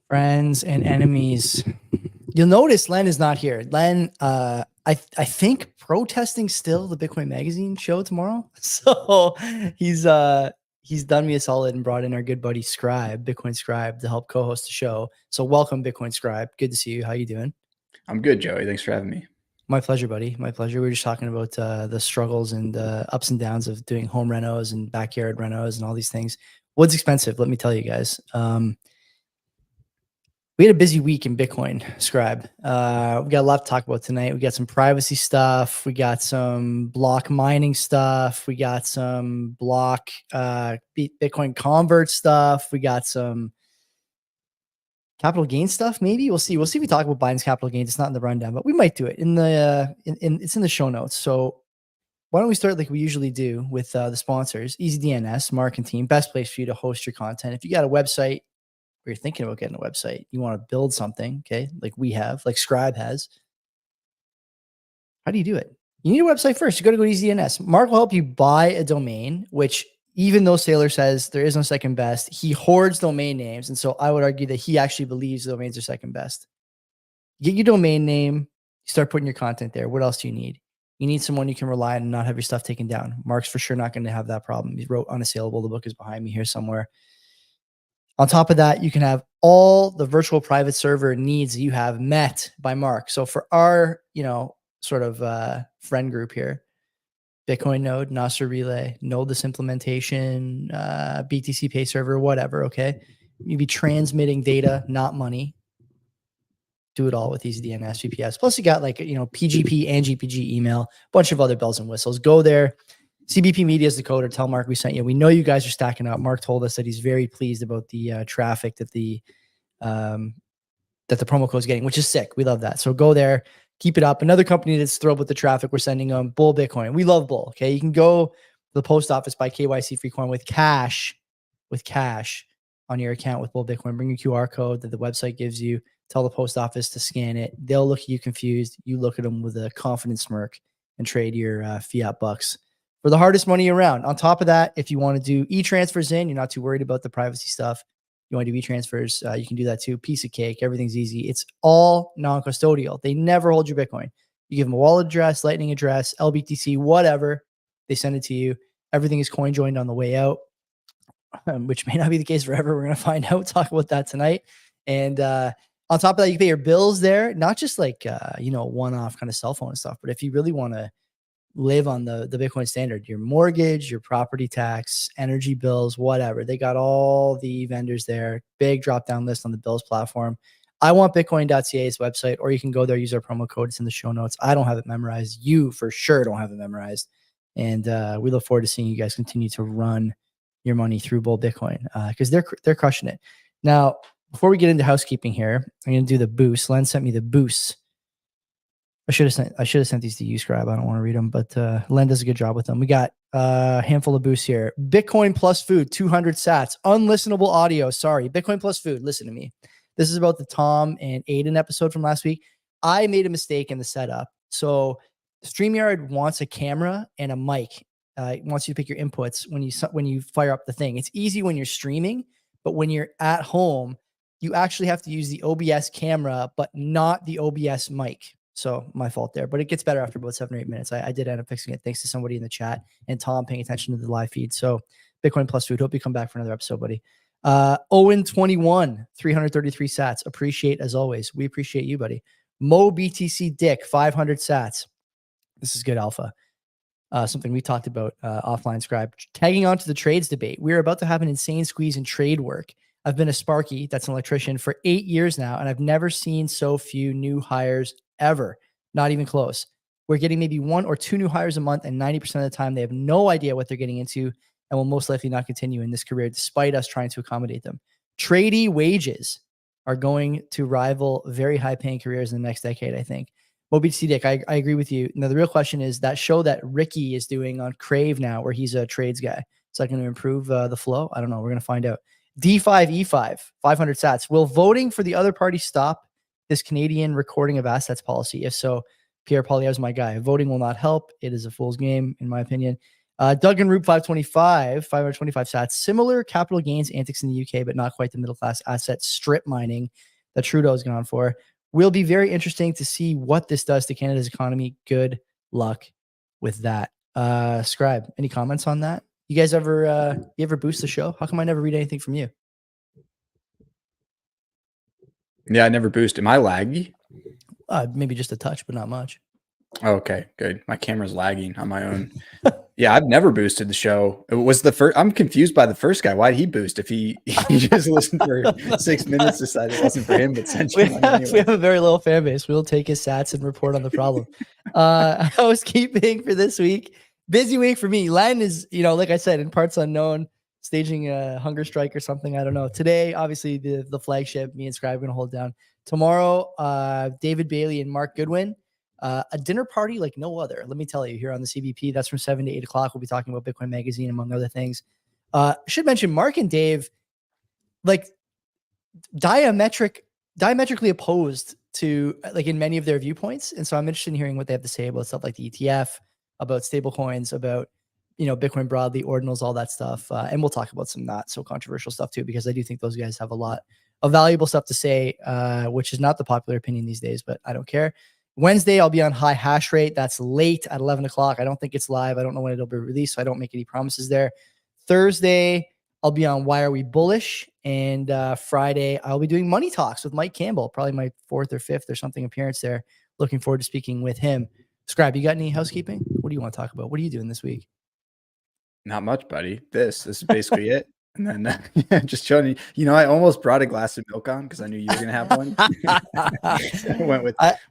Friends and enemies. You'll notice Len is not here. Len, I think protesting still the Bitcoin Magazine show tomorrow. So he's done me a solid and brought in our good buddy Scribe, Bitcoin Scribe, to help co-host the show. So welcome, Bitcoin Scribe. Good to see you. How you doing? I'm good, Joey. Thanks for having me. My pleasure, buddy. My pleasure. We were just talking about the struggles and ups and downs of doing home renos and backyard renos and all these things. Wood's expensive, let me tell you guys. We had a busy week in Bitcoin, Scribe. We got a lot to talk about tonight. We got some privacy stuff. We got some block mining stuff. We got some block Bitcoin convert stuff. We got some capital gains stuff. Maybe we'll see. We'll see if we talk about Biden's capital gains. It's not in the rundown, but we might do it in the it's in the show notes. So why don't we start like we usually do with the sponsors? EasyDNS, Mark and team, best place for you to host your content. If you got a website, or you're thinking about getting a website, you want to build something, okay, like we have, like Scribe has. How do you do it? You need a website first. You got to go to EasyDNS. Mark will help you buy a domain, which even though Saylor says there is no second best, he hoards domain names. And so I would argue that he actually believes the domains are second best. Get your domain name, you start putting your content there. What else do you need? You need someone you can rely on and not have your stuff taken down. Mark's for sure not going to have that problem. He wrote Unassailable. The book is behind me here somewhere. On top of that, you can have all the virtual private server needs that you have met by Mark. So for our, sort of friend group here, Bitcoin node, Nostr relay, Nodeless implementation, BTC pay server, whatever, okay? You'd be transmitting data, not money. Do it all with EasyDNS, VPS. Plus you got PGP and GPG email, a bunch of other bells and whistles. Go there. CBP Media is the code, or tell Mark we sent you. We know you guys are stacking up. Mark told us that he's very pleased about the traffic that the promo code is getting, which is sick. We love that. So go there, keep it up. Another company that's thrilled with the traffic we're sending them, Bull Bitcoin. We love Bull. Okay, you can go to the post office, buy KYC-free coin with cash on your account with Bull Bitcoin. Bring your QR code that the website gives you. Tell the post office to scan it. They'll look at you confused. You look at them with a confident smirk and trade your fiat bucks for the hardest money around. On top of that, if you want to do e-transfers in, you're not too worried about the privacy stuff. You want to do e-transfers, you can do that too. Piece of cake. Everything's easy. It's all non-custodial. They never hold your Bitcoin. You give them a wallet address, Lightning address, LBTC, whatever. They send it to you. Everything is coin joined on the way out, which may not be the case forever. We're going to find out. Talk about that tonight. And on top of that, you can pay your bills there. Not just like, one-off kind of cell phone and stuff, but if you really want to live on the Bitcoin standard, your mortgage, your property tax, energy bills, whatever. They got all the vendors there. Big drop-down list on the bills platform. I want Bitcoin.ca's website, or you can go there, use our promo code. It's in the show notes. I don't have it memorized. You for sure don't have it memorized. And we look forward to seeing you guys continue to run your money through Bull Bitcoin because they're crushing it. Now, before we get into housekeeping here, I'm going to do the boost. Len sent me the boost. I should have sent these to you, Scribe. I don't want to read them, but Len does a good job with them. We got a handful of boosts here. Bitcoin plus food, 200 sats. Unlistenable audio. Sorry. Bitcoin plus food. Listen to me. This is about the Tom and Aiden episode from last week. I made a mistake in the setup. So StreamYard wants a camera and a mic. It wants you to pick your inputs when you fire up the thing. It's easy when you're streaming, but when you're at home, you actually have to use the OBS camera, but not the OBS mic. So my fault there, but it gets better after about 7 or 8 minutes. I did end up fixing it thanks to somebody in the chat and Tom paying attention to the live feed. So Bitcoin plus food. Hope you come back for another episode, buddy. Owen 21, 333 sats. Appreciate as always. We appreciate you, buddy. Mo BTC Dick, 500 sats. This is good alpha. Something we talked about offline, Scribe. Tagging on to the trades debate. We're about to have an insane squeeze in trade work. I've been a Sparky, that's an electrician, for 8 years now, and I've never seen so few new hires ever. Not even close. We're getting maybe 1 or 2 new hires a month, and 90% of the time they have no idea what they're getting into and will most likely not continue in this career despite us trying to accommodate them. Tradie wages are going to rival very high-paying careers in the next decade, I think. MobiC Dick, I agree with you. Now, the real question is that show that Ricky is doing on Crave now, where he's a trades guy. Is that going to improve the flow? I don't know. We're going to find out. D5E5, 500 sats. Will voting for the other party stop this Canadian recording of assets policy? If so, Pierre Poilievre is my guy. Voting will not help. It is a fool's game, in my opinion. Doug and Roop 525 sats. Similar capital gains antics in the UK, but not quite the middle class asset strip mining that Trudeau's gone for. Will be very interesting to see what this does to Canada's economy. Good luck with that. Scribe, any comments on that? You guys ever boost the show? How come I never read anything from you? Yeah, I never boost. Am I laggy? Maybe just a touch, but not much. Oh, okay, good. My camera's lagging on my own. Yeah, I've never boosted the show. It was the first. I'm confused by the first guy. Why'd he boost if he just listened for 6 minutes, decided it wasn't for him, but sent you money anyway? We have a very little fan base. We'll take his sats and report on the problem. Housekeeping for this week. Busy week for me. Len is, like I said, in parts unknown, staging a hunger strike or something. I don't know. Today, obviously, the flagship, me and Scribe are going to hold down. Tomorrow, David Bailey and Mark Goodwin. A dinner party like no other. Let me tell you, here on the CBP, that's from 7 to 8 o'clock. We'll be talking about Bitcoin Magazine, among other things. Should mention Mark and Dave, like diametrically opposed to like in many of their viewpoints. And so I'm interested in hearing what they have to say about stuff like the ETF, about stable coins, about, Bitcoin broadly, ordinals, all that stuff. And we'll talk about some not so controversial stuff too, because I do think those guys have a lot of valuable stuff to say, which is not the popular opinion these days, but I don't care. Wednesday, I'll be on High Hash Rate. That's late at 11 o'clock. I don't think it's live. I don't know when it'll be released, so I don't make any promises there. Thursday, I'll be on Why Are We Bullish? And Friday, I'll be doing Money Talks with Mike Campbell, probably my 4th or 5th or something appearance there. Looking forward to speaking with him. Scribe, you got any housekeeping? What do you want to talk about? What are you doing this week? Not much, buddy. This is basically it. And then just showing you, I almost brought a glass of milk on because I knew you were going to have one.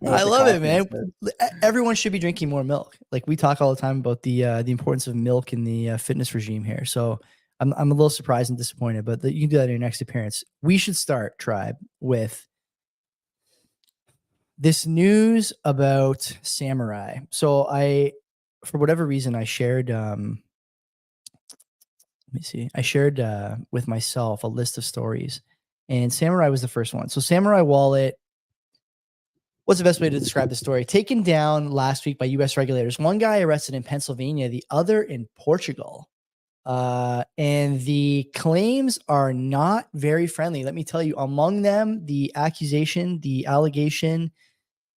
I love it, man. Everyone should be drinking more milk. Like we talk all the time about the importance of milk in the fitness regime here. So I'm a little surprised and disappointed, but you can do that in your next appearance. We should start, Tribe, with this news about Samourai. So for whatever reason, I shared... let me see. I shared with myself a list of stories, and Samourai was the first one. So Samourai wallet, what's the best way to describe the story? Taken down last week by U.S. regulators. One guy arrested in Pennsylvania, the other in Portugal. And the claims are not very friendly. Let me tell you, among them, the accusation, the allegation,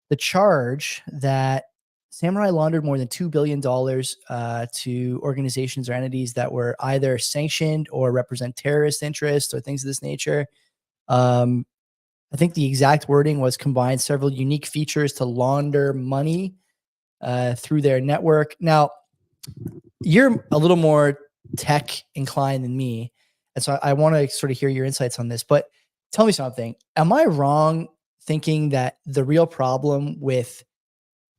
the charge that Samourai laundered more than $2 billion to organizations or entities that were either sanctioned or represent terrorist interests or things of this nature. I think the exact wording was combined several unique features to launder money through their network. Now, you're a little more tech inclined than me, and so I want to sort of hear your insights on this. But tell me something. Am I wrong thinking that the real problem with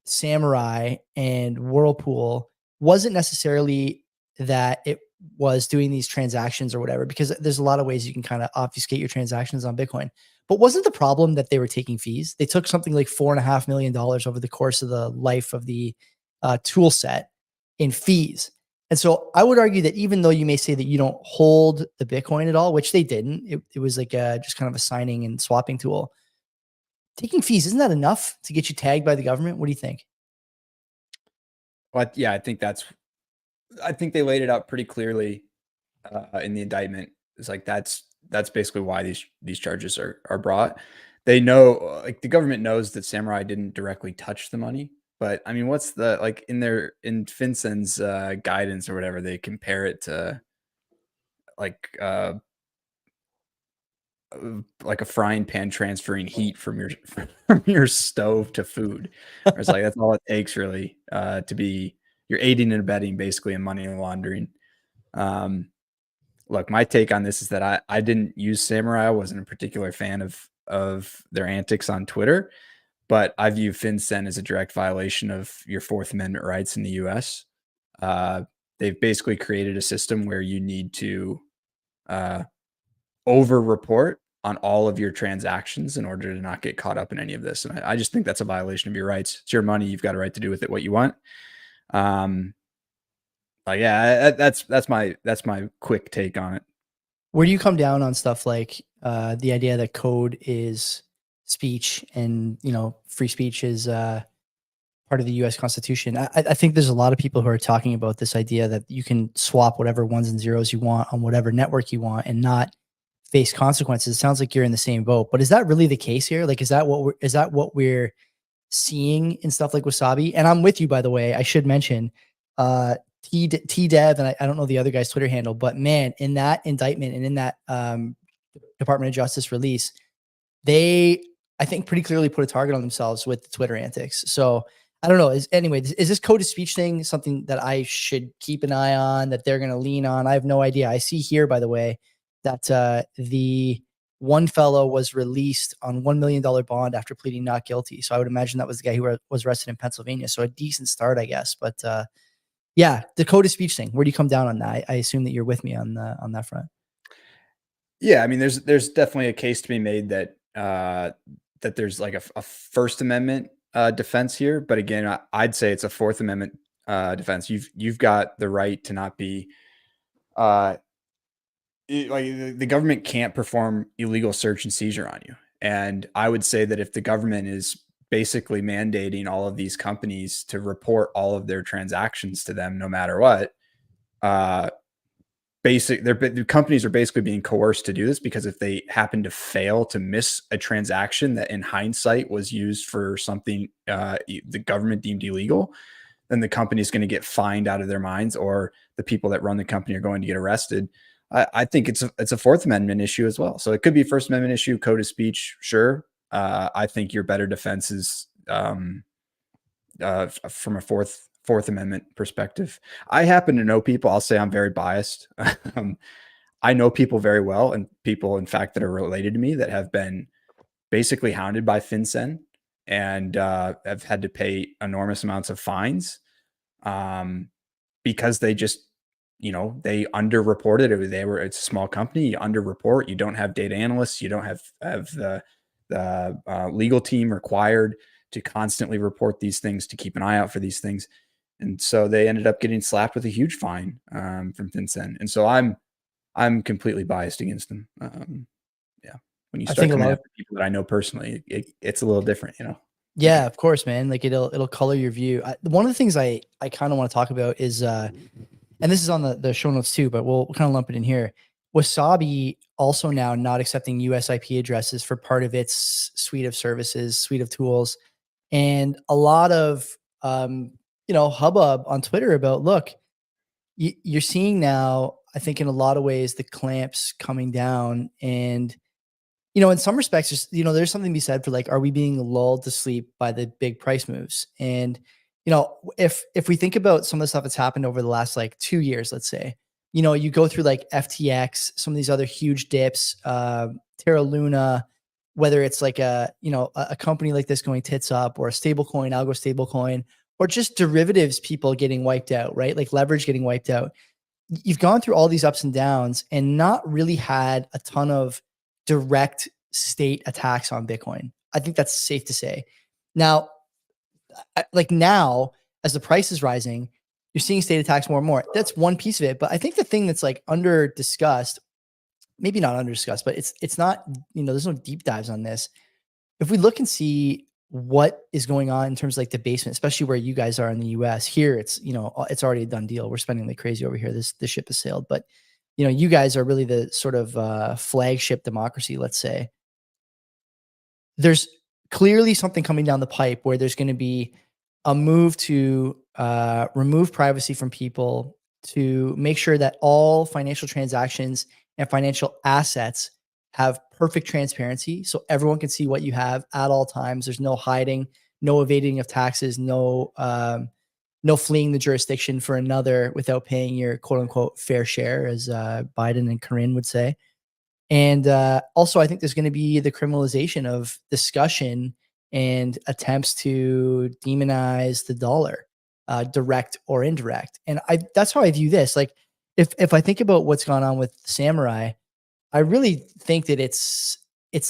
Samourai and Whirlpool wasn't necessarily that it was doing these transactions or whatever, because there's a lot of ways you can kind of obfuscate your transactions on Bitcoin, but wasn't the problem that they were taking fees? They took something like $4.5 million over the course of the life of the tool set in fees. And so I would argue that even though you may say that you don't hold the Bitcoin at all, which they didn't, it was like just kind of a signing and swapping tool. Taking fees, isn't that enough to get you tagged by the government? What do you think? Well, yeah, I think they laid it out pretty clearly in the indictment. It's like that's basically why these charges are brought. They know, like the government knows that Samourai didn't directly touch the money, but I mean, what's the like in FinCEN's guidance or whatever, they compare it to like a frying pan transferring heat from your stove to food. It's like that's all it takes really to be you're aiding and abetting basically in money laundering. Look, my take on this is that I didn't use Samourai. I wasn't a particular fan of their antics on Twitter, but I view FinCEN as a direct violation of your Fourth Amendment rights in the US. They've basically created a system where you need to over-report on all of your transactions in order to not get caught up in any of this. And I just think that's a violation of your rights. It's your money. You've got a right to do with it what you want. Yeah, that's my quick take on it. Where do you come down on stuff like the idea that code is speech and, free speech is part part of the U.S. Constitution. I think there's a lot of people who are talking about this idea that you can swap whatever ones and zeros you want on whatever network you want and not face consequences. It sounds like you're in the same boat, but is that really the case here? Like, is that what we're seeing in stuff like Wasabi? And I'm with you, by the way. I should mention T-Dev, and I don't know the other guy's Twitter handle, but man, in that indictment and in that Department of Justice release, they, I think, pretty clearly put a target on themselves with the Twitter antics. So I don't know. Is this code of speech thing something that I should keep an eye on, that they're going to lean on? I have no idea. I see here, by the way, that the one fellow was released on $1 million bond after pleading not guilty. So I would imagine that was the guy who was arrested in Pennsylvania. So a decent start, I guess. But yeah, the code of speech thing. Where do you come down on that? I assume that you're with me on that front. Yeah, I mean, there's definitely a case to be made that that there's like a First Amendment defense here, but again, I'd say it's a Fourth Amendment defense. You've got the right to not be like the government can't perform illegal search and seizure on you. And I would say that if the government is basically mandating all of these companies to report all of their transactions to them, no matter what, the companies are basically being coerced to do this, because if they happen to fail to miss a transaction that in hindsight was used for something the government deemed illegal, then the company is going to get fined out of their minds, or the people that run the company are going to get arrested. I think it's a Fourth Amendment issue as well. So it could be a First Amendment issue, code of speech, sure. I think your better defense is from a Fourth Amendment perspective. I happen to know people. I'll say I'm very biased. I know people very well, and people, in fact, that are related to me that have been basically hounded by FinCEN and have had to pay enormous amounts of fines because they just, they underreported. It's a small company. You underreport. You don't have data analysts. You don't have the legal team required to constantly report these things, to keep an eye out for these things. And so they ended up getting slapped with a huge fine from FinCEN. And so I'm completely biased against them. Yeah. When you start coming after people that I know personally, it's a little different, Yeah, of course, man. Like it'll color your view. One of the things I kind of want to talk about is, and this is on the show notes too, but we'll kind of lump it in here. Wasabi also now not accepting US IP addresses for part of its suite of services, suite of tools, and a lot of hubbub on Twitter about, look, you're seeing now, I think in a lot of ways, the clamps coming down. And, in some respects, there's something to be said for, like, are we being lulled to sleep by the big price moves? And, if we think about some of the stuff that's happened over the last like 2 years, let's say, you go through like FTX, some of these other huge dips, Terra Luna, whether it's like a company like this going tits up, or a stable coin, algo stable coin, or just derivatives people getting wiped out, right? Like leverage getting wiped out. You've gone through all these ups and downs and not really had a ton of direct state attacks on Bitcoin. I think that's safe to say. Now, now, as the price is rising, you're seeing state attacks more and more. That's one piece of it. But I think the thing that's like under discussed, maybe not under discussed, but it's not, there's no deep dives on this. If we look and see what is going on in terms of like the basement, especially where you guys are in the US, here it's, it's already a done deal. We're spending like crazy over here. The ship has sailed, but you guys are really the sort of flagship democracy, let's say. There's clearly something coming down the pipe where there's going to be a move to remove privacy from people, to make sure that all financial transactions and financial assets have perfect transparency, so everyone can see what you have at all times. There's no hiding, no evading of taxes, no fleeing the jurisdiction for another without paying your quote unquote fair share, as Biden and Corinne would say. And also, I think there's going to be the criminalization of discussion and attempts to demonize the dollar, direct or indirect. And that's how I view this. Like, if I think about what's gone on with Samourai, I really think that it's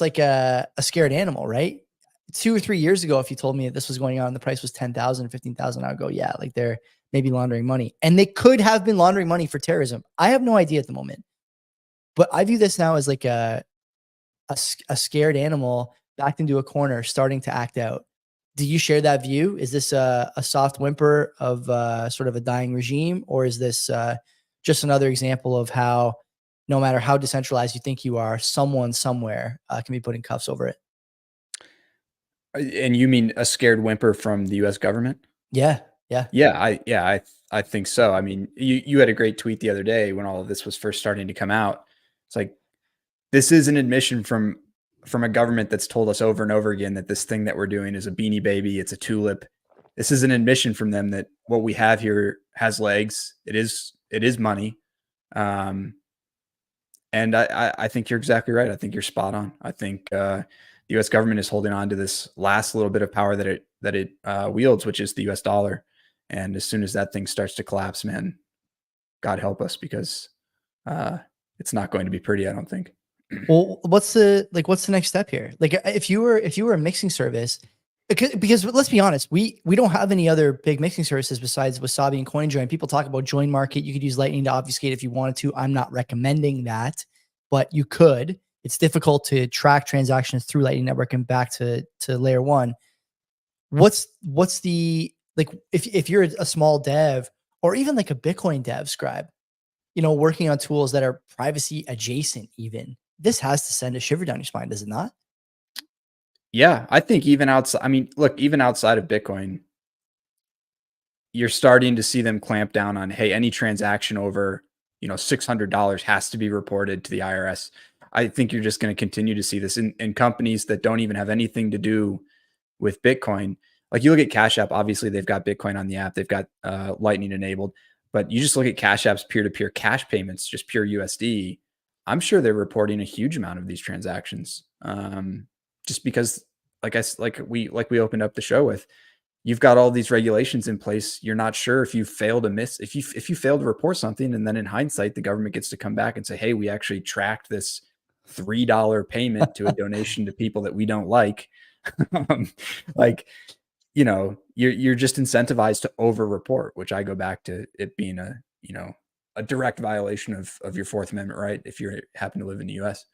like a scared animal, right? 2 or 3 years ago, if you told me that this was going on and the price was 10,000, 15,000, I would go, yeah, like they're maybe laundering money. And they could have been laundering money for terrorism. I have no idea at the moment. But I view this now as like a scared animal backed into a corner, starting to act out. Do you share that view? Is this a soft whimper of sort of a dying regime, or is this just another example of how no matter how decentralized you think you are, someone somewhere can be putting cuffs over it? And you mean a scared whimper from the US government? Yeah, yeah. I think so. I mean, you had a great tweet the other day when all of this was first starting to come out. It's like, this is an admission from a government that's told us over and over again that this thing that we're doing is a beanie baby, it's a tulip. This is an admission from them that what we have here has legs. It is money. And I think you're exactly right. I think you're spot on. I think the U.S. government is holding on to this last little bit of power that it wields, which is the U.S. dollar. And as soon as that thing starts to collapse, man, God help us, because it's not going to be pretty, I don't think. Well, what's the next step here? Like, if you were a mixing service, because let's be honest, we don't have any other big mixing services besides Wasabi and CoinJoin. People talk about Join Market. You could use Lightning to obfuscate if you wanted to. I'm not recommending that, but you could. It's difficult to track transactions through Lightning Network and back to layer one. What's the, like, if you're a small dev or even like a Bitcoin dev scribe, working on tools that are privacy adjacent, even this has to send a shiver down your spine, does it not? Yeah, I think even outside, I mean, look, even outside of Bitcoin, you're starting to see them clamp down on, hey, any transaction over, $600 has to be reported to the IRS. I think you're just going to continue to see this in companies that don't even have anything to do with Bitcoin. Like, you look at Cash App, obviously they've got Bitcoin on the app, they've got Lightning enabled, but you just look at Cash App's peer-to-peer cash payments, just pure USD. I'm sure they're reporting a huge amount of these transactions. Just because, like we opened up the show with, you've got all these regulations in place. You're not sure if you fail to report something, and then in hindsight, the government gets to come back and say, hey, we actually tracked this $3 payment to a donation to people that we don't like. Like, you're just incentivized to over report, which I go back to it being a direct violation of your Fourth Amendment right if you happen to live in the US.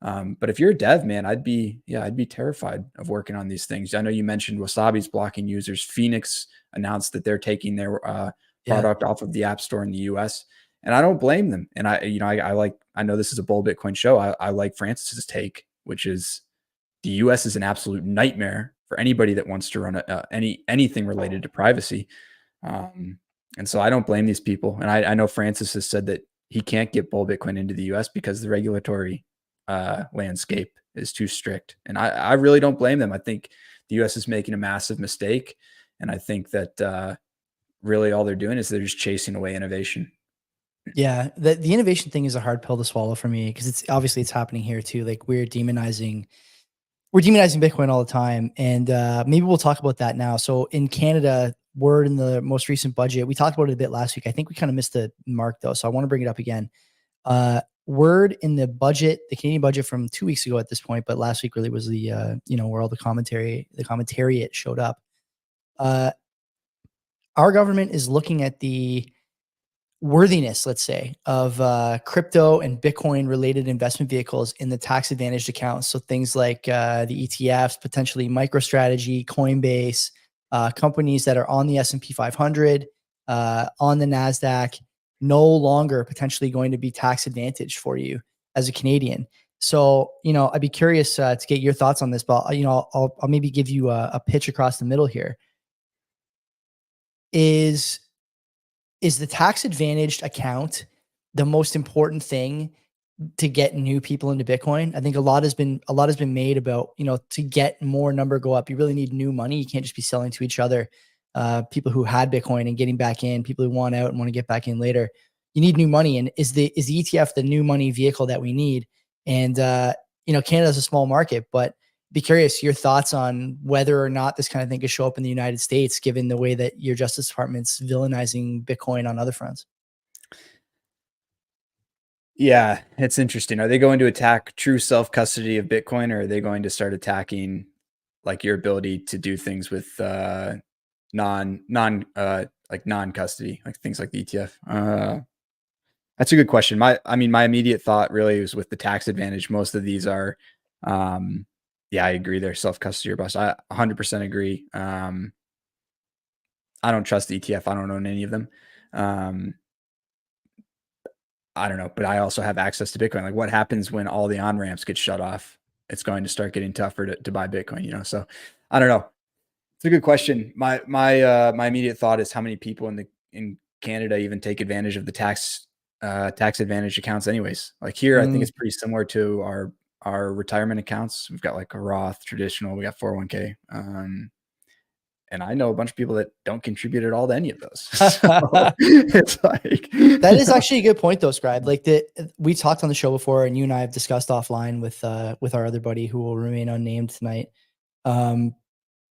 But if you're a dev, man, I'd be terrified of working on these things. I know you mentioned Wasabi's blocking users. Phoenix announced that they're taking their product off of the App Store in the US, and I don't blame them. And I know this is a Bull Bitcoin show. I like Francis's take, which is the US is an absolute nightmare for anybody that wants to run anything related to privacy. And so I don't blame these people. And I know Francis has said that he can't get Bull Bitcoin into the US because the regulatory landscape is too strict. And I really don't blame them. I think the US is making a massive mistake. And I think that really all they're doing is they're just chasing away innovation. Yeah, the innovation thing is a hard pill to swallow for me, because it's obviously happening here too. Like, we're demonizing Bitcoin all the time, and maybe we'll talk about that now. So in Canada, word in the most recent budget, we talked about it a bit last week. I think we kind of missed the mark though, so I want to bring it up again. Word in the budget, the Canadian budget from 2 weeks ago at this point, but last week really was the where all the commentariat showed up. Our government is looking at the worthiness, let's say, of crypto and Bitcoin related investment vehicles in the tax advantaged accounts. So things like the ETFs, potentially MicroStrategy, Coinbase, companies that are on the S&P 500, on the NASDAQ, no longer potentially going to be tax advantaged for you as a Canadian. So, I'd be curious to get your thoughts on this, but I'll maybe give you a pitch across the middle here. Is the tax advantaged account the most important thing to get new people into Bitcoin? I think a lot has been made about, to get more number go up, you really need new money. You can't just be selling to each other. People who had Bitcoin and getting back in, people who want out and want to get back in later. You need new money. And is the ETF the new money vehicle that we need? And Canada's a small market, but be curious your thoughts on whether or not this kind of thing could show up in the United States, given the way that your Justice Department's villainizing Bitcoin on other fronts. Yeah, it's interesting. Are they going to attack true self-custody of Bitcoin, or are they going to start attacking like your ability to do things with non-custody, like things like the ETF? That's a good question. My immediate thought really is with the tax advantage. Most of these are Yeah, I agree. They're self-custody or bust. I 100% agree. I don't trust the ETF. I don't own any of them. I don't know, but I also have access to Bitcoin. Like, what happens when all the on-ramps get shut off? It's going to start getting tougher to buy Bitcoin, you know? So I don't know. It's a good question. My immediate thought is how many people in Canada even take advantage of the tax advantage accounts anyways. Like here, I think it's pretty similar to our retirement accounts. We've got like a Roth, traditional, we got 401k. And I know a bunch of people that don't contribute at all to any of those. So it's like that is actually a good point though, Scribe. Like we talked on the show before, and you and I have discussed offline with our other buddy who will remain unnamed tonight.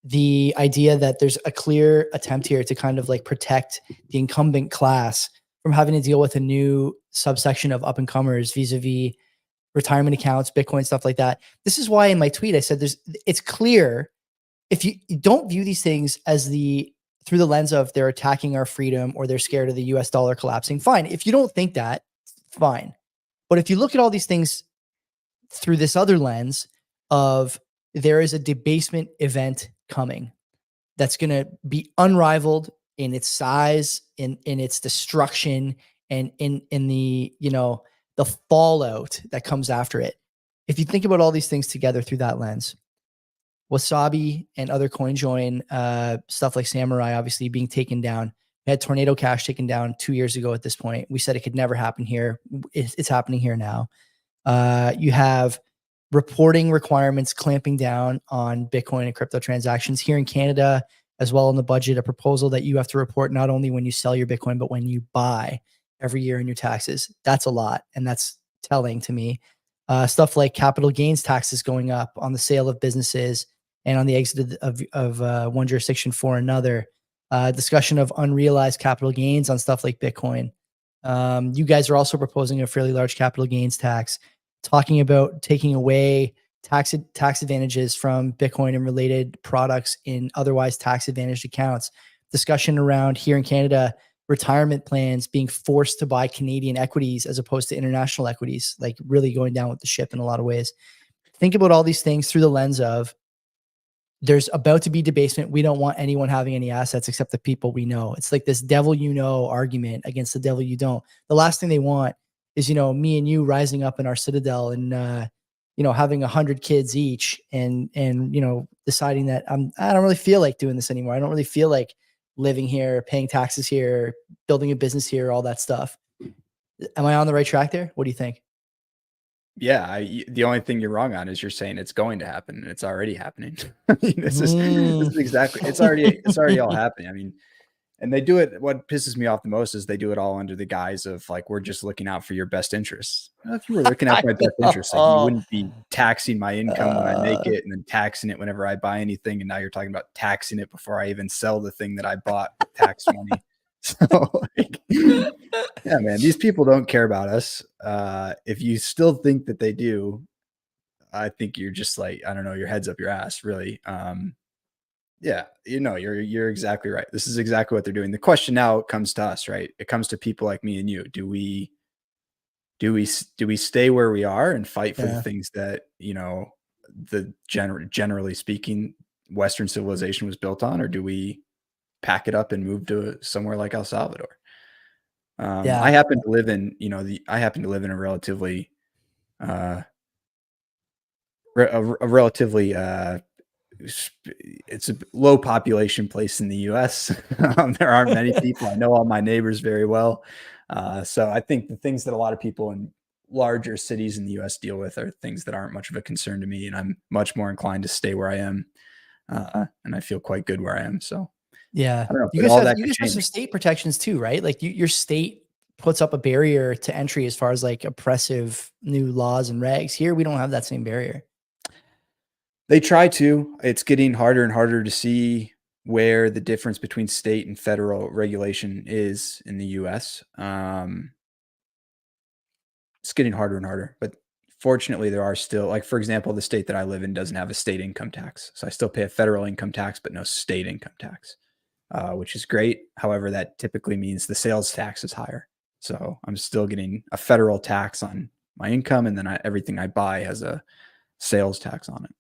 The idea that there's a clear attempt here to kind of like protect the incumbent class from having to deal with a new subsection of up and comers vis-a-vis retirement accounts, Bitcoin, stuff like that. This is why in my tweet I said it's clear if you don't view these things as through the lens of they're attacking our freedom or they're scared of the US dollar collapsing, fine. If you don't think that, fine. But if you look at all these things through this other lens of there is a debasement event coming that's going to be unrivaled in its size, in its destruction, and in the, you know, the fallout that comes after it. If you think about all these things together through that lens, Wasabi and other CoinJoin stuff like Samourai obviously being taken down. We had Tornado Cash taken down 2 years ago at this point. We said it could never happen here. It's happening here now. You have reporting requirements clamping down on Bitcoin and crypto transactions here in Canada, as well in the budget, a proposal that you have to report not only when you sell your Bitcoin, but when you buy every year in your taxes. That's a lot. And that's telling to me. Stuff like capital gains taxes going up on the sale of businesses and on the exit of one jurisdiction for another. Discussion of unrealized capital gains on stuff like Bitcoin. You guys are also proposing a fairly large capital gains tax, talking about taking away tax advantages from Bitcoin and related products in otherwise tax advantaged accounts. Discussion around here in Canada, retirement plans being forced to buy Canadian equities as opposed to international equities, like really going down with the ship in a lot of ways. Think about all these things through the lens of there's about to be debasement. We don't want anyone having any assets except the people we know. It's like this devil you know argument against the devil you don't. The last thing they want is, you know, me and you rising up in our citadel and, you know, having 100 kids each and, you know, deciding that I don't really feel like doing this anymore. I don't really feel like living here, paying taxes here, building a business here, all that stuff. Am I on the right track there? What do you think? Yeah, the only thing you're wrong on is you're saying it's going to happen, and it's already happening. I mean, this is exactly it's already all happening. I mean, and they do it. What pisses me off the most is they do it all under the guise of like we're just looking out for your best interests. Well, if you were looking out for my best interests, like you wouldn't be taxing my income when I make it, and then taxing it whenever I buy anything. And now you're talking about taxing it before I even sell the thing that I bought with tax money. So, like, yeah, man, these people don't care about us. If you still think that they do, I think you're just like, I don't know, your head's up your ass, really. Yeah, you know, you're exactly right. This is exactly what they're doing. The question now comes to us, right? It comes to people like me and you. Do we stay where we are and fight for the things that, you know, generally speaking, Western civilization was built on, or do we pack it up and move to somewhere like El Salvador? I happen to live in, you know, I happen to live in a relatively, it's a low population place in the US. There aren't many people. I know all my neighbors very well. So I think the things that a lot of people in larger cities in the US deal with are things that aren't much of a concern to me. And I'm much more inclined to stay where I am. And I feel quite good where I am. So yeah, I don't know, you guys have some state protections too, right? Like your state puts up a barrier to entry as far as like oppressive new laws and regs. Here, we don't have that same barrier. They try to. It's getting harder and harder to see where the difference between state and federal regulation is in the US. It's getting harder and harder, but fortunately there are still, like, for example, the state that I live in doesn't have a state income tax. So I still pay a federal income tax, but no state income tax, which is great. However, that typically means the sales tax is higher. So I'm still getting a federal tax on my income, and then everything I buy has a sales tax on it.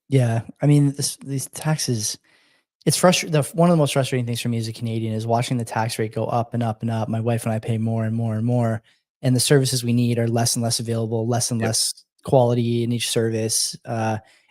Yeah. I mean, these taxes, it's frustrating. One of the most frustrating things for me as a Canadian is watching the tax rate go up and up and up. My wife and I pay more and more and more, and the services we need are less and less available, less and Yep. less quality in each service.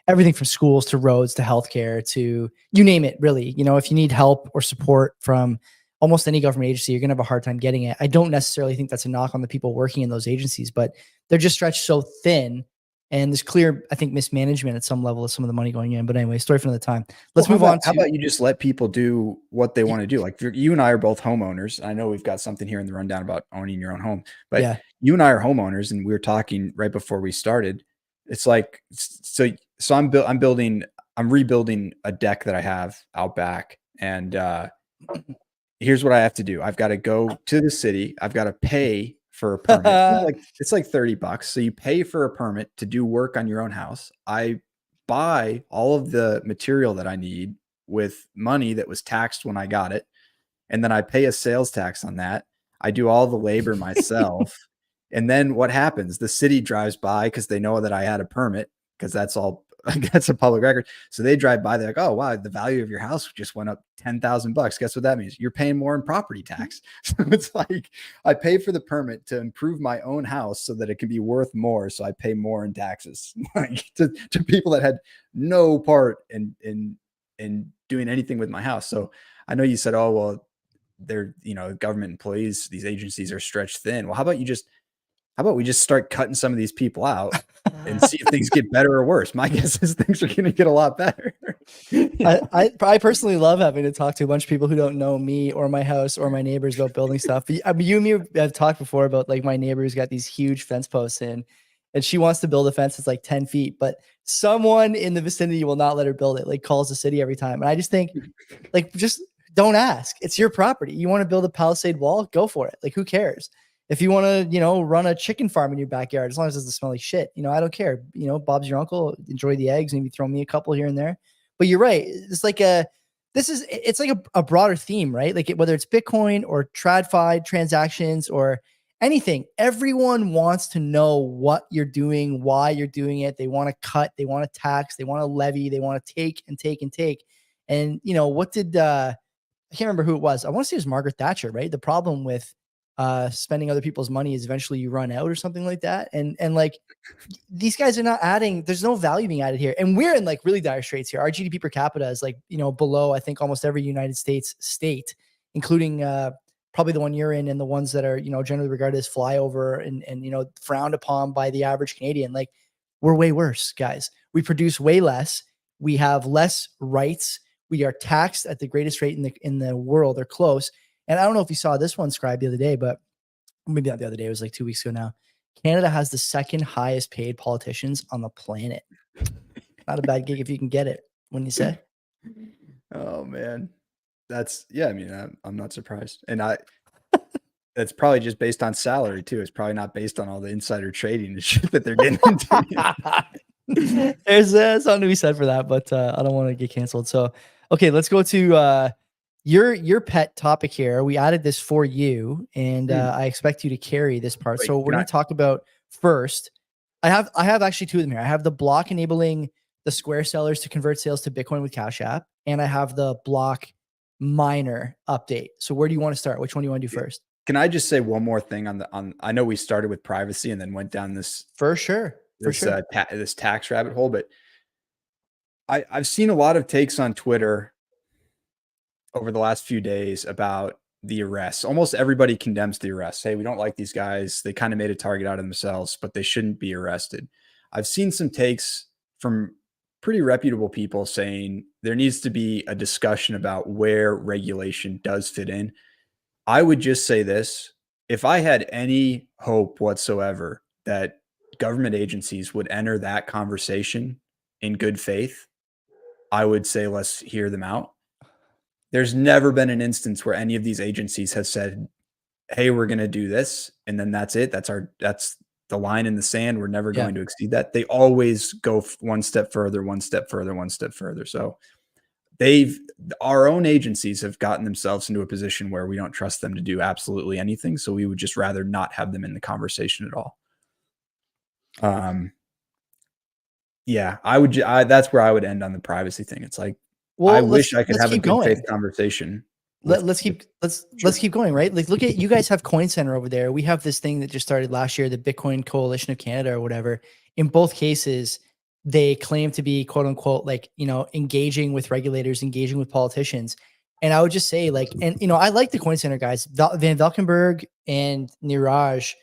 Everything from schools to roads to healthcare to you name it, really. You know, if you need help or support from almost any government agency, you're going to have a hard time getting it. I don't necessarily think that's a knock on the people working in those agencies, but they're just stretched so thin. And there's clear, I think, mismanagement at some level of some of the money going in. But anyway, story for another time. Let's move on How to about you just let people do what they want to do? Like you and I are both homeowners. I know we've got something here in the rundown about owning your own home, but yeah. you and I are homeowners, and we were talking right before we started. It's like I'm rebuilding a deck that I have out back, and here's what I have to do. I've got to go to the city. I've got to pay for a permit. It's like $30. So you pay for a permit to do work on your own house. I buy all of the material that I need with money that was taxed when I got it. And then I pay a sales tax on that. I do all the labor myself. And then what happens? The city drives by because they know that I had a permit, because that's a public record. So they drive by, they're like, oh wow, the value of your house just went up $10,000. Guess what that means? You're paying more in property tax. So it's like I pay for the permit to improve my own house so that it can be worth more. So I pay more in taxes, like to people that had no part in doing anything with my house. So I know you said, oh well, they're, government employees, these agencies are stretched thin. Well, how about we just start cutting some of these people out and see if things get better or worse? My guess is things are going to get a lot better. I personally love having to talk to a bunch of people who don't know me or my house or my neighbors about building stuff. But I mean, you and me have talked before about like my neighbor who's got these huge fence posts in, and she wants to build a fence that's like 10 feet, but someone in the vicinity will not let her build it, like calls the city every time. And I just think, like, just don't ask. It's your property. You want to build a palisade wall? Go for it. Like, who cares? If you want to, run a chicken farm in your backyard, as long as it doesn't smell like shit, I don't care. Bob's your uncle. Enjoy the eggs. Maybe throw me a couple here and there. But you're right. It's like it's like a broader theme, right? Like whether it's Bitcoin or TradFi transactions or anything, everyone wants to know what you're doing, why you're doing it. They want to cut, they want to tax, they want to levy, they want to take and take and take. And what did I can't remember who it was. I want to say it was Margaret Thatcher, right? The problem with spending other people's money is eventually you run out or something like that. And like these guys are not adding, there's no value being added here. And we're in like really dire straits here. Our GDP per capita is like, below, I think, almost every United States state, including probably the one you're in and the ones that are, generally regarded as flyover and frowned upon by the average Canadian. Like we're way worse, guys. We produce way less. We have less rights. We are taxed at the greatest rate in the world, or close. And I don't know if you saw this one, Scribe, the other day, but maybe not the other day. It was like 2 weeks ago now. Canada has the second highest paid politicians on the planet. Not a bad gig if you can get it, wouldn't you say? Oh man, I mean, I'm not surprised, and that's probably just based on salary too. It's probably not based on all the insider trading and shit that they're getting into. There's something to be said for that, but I don't want to get canceled. So, okay, let's go to your pet topic here. We added this for you, and I expect you to carry this part. Wait, so we're going to talk about first. I have actually two of them here. I have the block enabling the Square sellers to convert sales to Bitcoin with Cash App, and I have the block miner update. So where do you want to start? Which one do you want to do first? Can I just say one more thing on I know we started with privacy and then went down this For sure. this tax rabbit hole, but I've seen a lot of takes on Twitter over the last few days about the arrests. Almost everybody condemns the arrests. Hey, we don't like these guys. They kind of made a target out of themselves, but they shouldn't be arrested. I've seen some takes from pretty reputable people saying there needs to be a discussion about where regulation does fit in. I would just say this: if I had any hope whatsoever that government agencies would enter that conversation in good faith, I would say let's hear them out. There's never been an instance where any of these agencies have said, hey, we're going to do this, and then that's it. That's the line in the sand. We're never going to exceed that. They always go one step further, one step further, one step further. So our own agencies have gotten themselves into a position where we don't trust them to do absolutely anything. So we would just rather not have them in the conversation at all. Yeah, I would. That's where I would end on the privacy thing. It's like, I Well, wish I could let's have a keep good faith going. conversation. Let's Sure. keep going, right? Like, look at, you guys have Coin Center over there. We have this thing that just started last year, the Bitcoin Coalition of Canada or whatever. In both cases, they claim to be quote unquote, like, engaging with regulators, engaging with politicians. And I would just say, like, and I like the Coin Center guys. Van Valkenburg and Niraj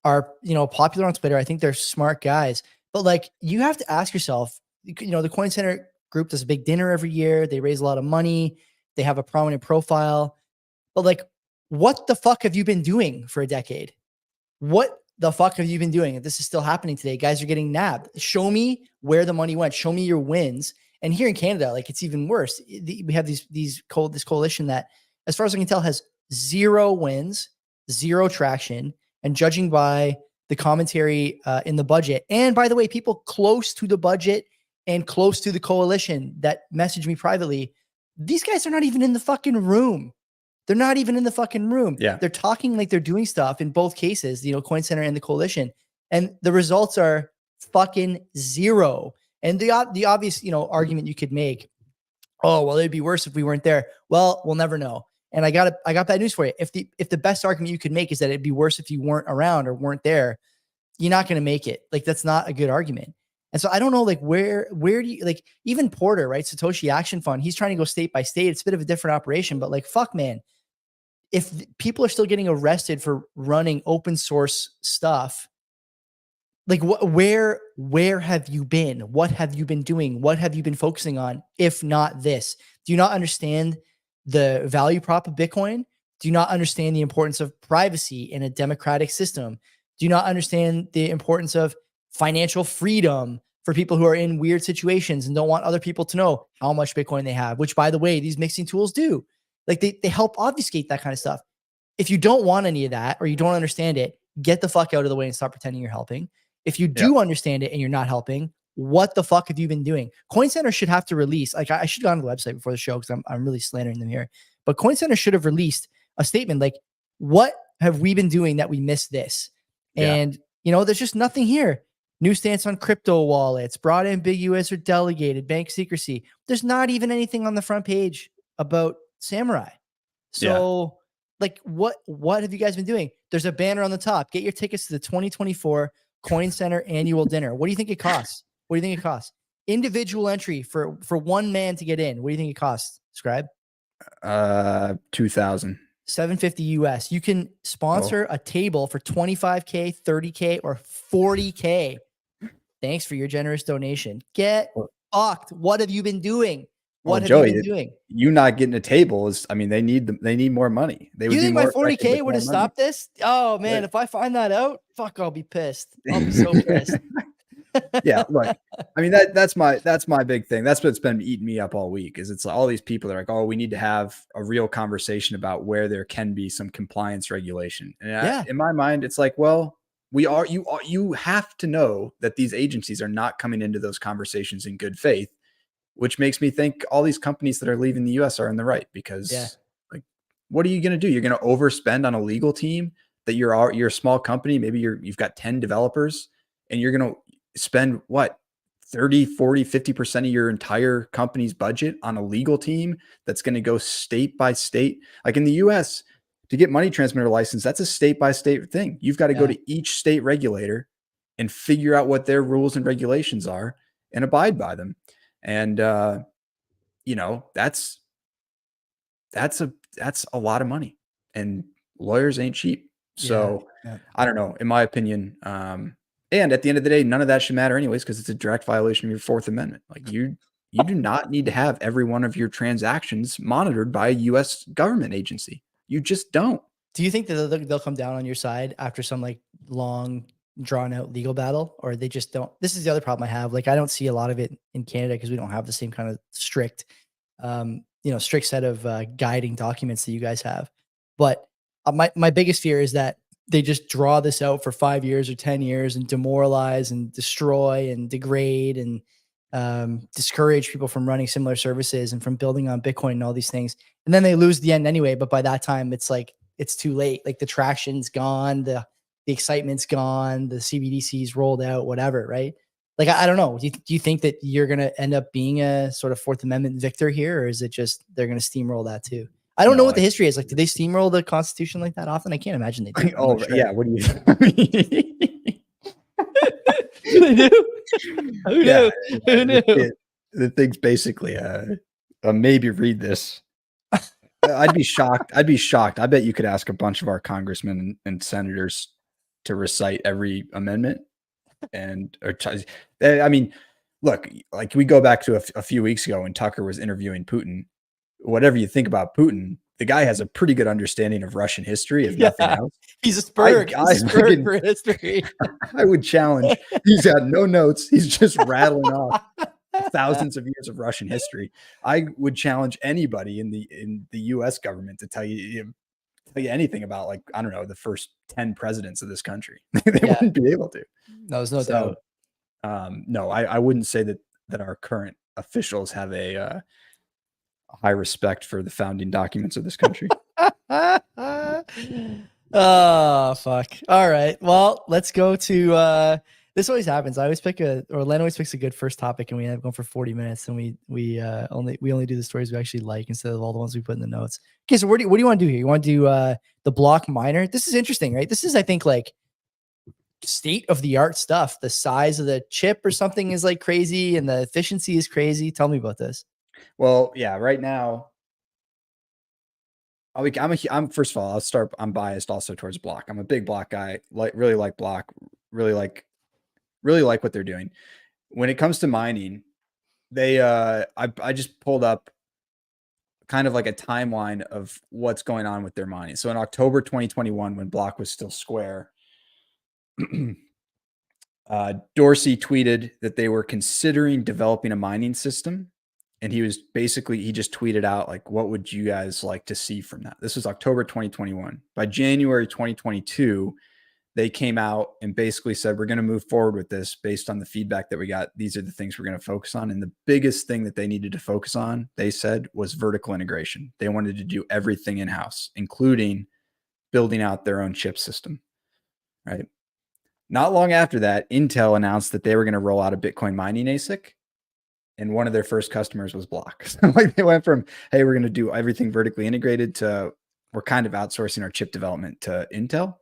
are, popular on Twitter. I think they're smart guys. But like, you have to ask yourself, the Coin Center group does a big dinner every year. They raise a lot of money. They have a prominent profile. But like, what the fuck have you been doing for a decade? What the fuck have you been doing? If this is still happening today, guys are getting nabbed. Show me where the money went. Show me your wins. And here in Canada, like, it's even worse. We have this coalition that, as far as I can tell, has 0 wins, 0 traction. And judging by the commentary in the budget, and by the way, people close to the budget and close to the coalition that message me privately, these guys are not even in the fucking room. They're not even in the fucking room. Yeah. They're talking like they're doing stuff in both cases, Coin Center and the coalition. And the results are fucking 0. And the obvious, argument you could make, oh, well, it'd be worse if we weren't there. Well, we'll never know. And I got bad news for you. If the best argument you could make is that it'd be worse if you weren't around or weren't there, you're not going to make it. Like, that's not a good argument. And so I don't know, like, where do you, like, even Porter, right? Satoshi Action Fund, he's trying to go state by state. It's a bit of a different operation, but like, fuck, man, if people are still getting arrested for running open source stuff, like, where have you been? What have you been doing? What have you been focusing on? If not this, do you not understand the value prop of Bitcoin? Do you not understand the importance of privacy in a democratic system? Do you not understand the importance of financial freedom for people who are in weird situations and don't want other people to know how much Bitcoin they have, which, by the way, these mixing tools do. Like, they help obfuscate that kind of stuff. If you don't want any of that, or you don't understand it, get the fuck out of the way and stop pretending you're helping. If you do understand it and you're not helping, what the fuck have you been doing? Coin Center should have to release, like, I should go on the website before the show because I'm really slandering them here. But Coin Center should have released a statement like, what have we been doing that we missed this? And, there's just nothing here. New stance on crypto wallets, broad, ambiguous, or delegated, bank secrecy. There's not even anything on the front page about Samourai. So like, what have you guys been doing? There's a banner on the top. Get your tickets to the 2024 Coin Center annual dinner. What do you think it costs? What do you think it costs? Individual entry for one man to get in. What do you think it costs, Scribe? 2,000. $750 US. You can sponsor a table for $25K, $30K, or $40K. Thanks for your generous donation. Get fucked. What have you been doing? What have Joey, you been doing? You not getting a table is, I mean, they need more money. Do you think my 40K would have stopped this? Oh man, if I find that out, fuck, I'll be pissed. I'll be so pissed. Yeah, look, I mean, that's my big thing. That's what's been eating me up all week. Is it's all these people that are like, oh, we need to have a real conversation about where there can be some compliance regulation. And in my mind, it's like, well, you have to know that these agencies are not coming into those conversations in good faith, which makes me think all these companies that are leaving the US are in the right, because like, what are you going to do? You're going to overspend on a legal team that you're a small company. Maybe you've got 10 developers and you're going to spend what, 30, 40, 50% of your entire company's budget on a legal team that's going to go state by state. Like in the US, to get money transmitter license, that's a state by state thing. You've got to go to each state regulator and figure out what their rules and regulations are and abide by them. And, that's a lot of money, and lawyers ain't cheap. So I don't know, in my opinion, and at the end of the day, none of that should matter anyways, because it's a direct violation of your Fourth Amendment. Like you do not need to have every one of your transactions monitored by a U.S. government agency. You just don't. Do you think that they'll come down on your side after some like long drawn out legal battle, or they just don't? This is the other problem I have. Like, I don't see a lot of it in Canada because we don't have the same kind of strict set of guiding documents that you guys have. But my biggest fear is that they just draw this out for 5 years or 10 years and demoralize and destroy and degrade and discourage people from running similar services and from building on Bitcoin and all these things. And then they lose the end anyway. But by that time, it's like, it's too late. Like, the traction's gone, the excitement's gone, the CBDC's rolled out, whatever, right? Like, I don't know. Do you think that you're going to end up being a sort of Fourth Amendment victor here, or is it just they're going to steamroll that too? I don't know what the history is. Like, did they steamroll the Constitution like that often? I can't imagine they do. Oh, sure. Yeah. What do you? They do. Who knew? Who knew? The thing's basically maybe read this. I'd be shocked. I bet you could ask a bunch of our congressmen and senators to recite every amendment. I mean, look, like we go back to a few weeks ago when Tucker was interviewing Putin. Whatever you think about Putin, the guy has a pretty good understanding of Russian history, if nothing else. He's a Spurg. He's a Spurg for history. I would challenge. He's got no notes. He's just rattling off thousands of years of Russian history. I would challenge anybody in the U.S. government to tell you anything about, like, I don't know, the first 10 presidents of this country. They wouldn't be able to. No, there's no doubt. No, I wouldn't say that our current officials have a high respect for the founding documents of this country. Oh, fuck. All right. Well, let's go to this always happens. Len always picks a good first topic, and we end up going for 40 minutes, and we only do the stories we actually like instead of all the ones we put in the notes. Okay, so what do you want to do here? You want to do the block miner? This is interesting, right? This is, I think, like state of the art stuff. The size of the chip or something is like crazy, and the efficiency is crazy. Tell me about this. Well, yeah, right now, I'm first of all, I'll start. I'm biased also towards block. I'm a big block guy. Really like block. Really like what they're doing. When it comes to mining, they I just pulled up kind of like a timeline of what's going on with their mining. So in October 2021, when block was still Square, Dorsey tweeted that they were considering developing a mining system. And he just tweeted out, like, what would you guys like to see from that? This was October 2021. By January 2022, they came out and basically said, we're going to move forward with this based on the feedback that we got. These are the things we're going to focus on. And the biggest thing that they needed to focus on, they said, was vertical integration. They wanted to do everything in-house, including building out their own chip system, right? Not long after that, Intel announced that they were going to roll out a Bitcoin mining ASIC. And one of their first customers was Block. So like they went from, hey, we're going to do everything vertically integrated to we're kind of outsourcing our chip development to Intel.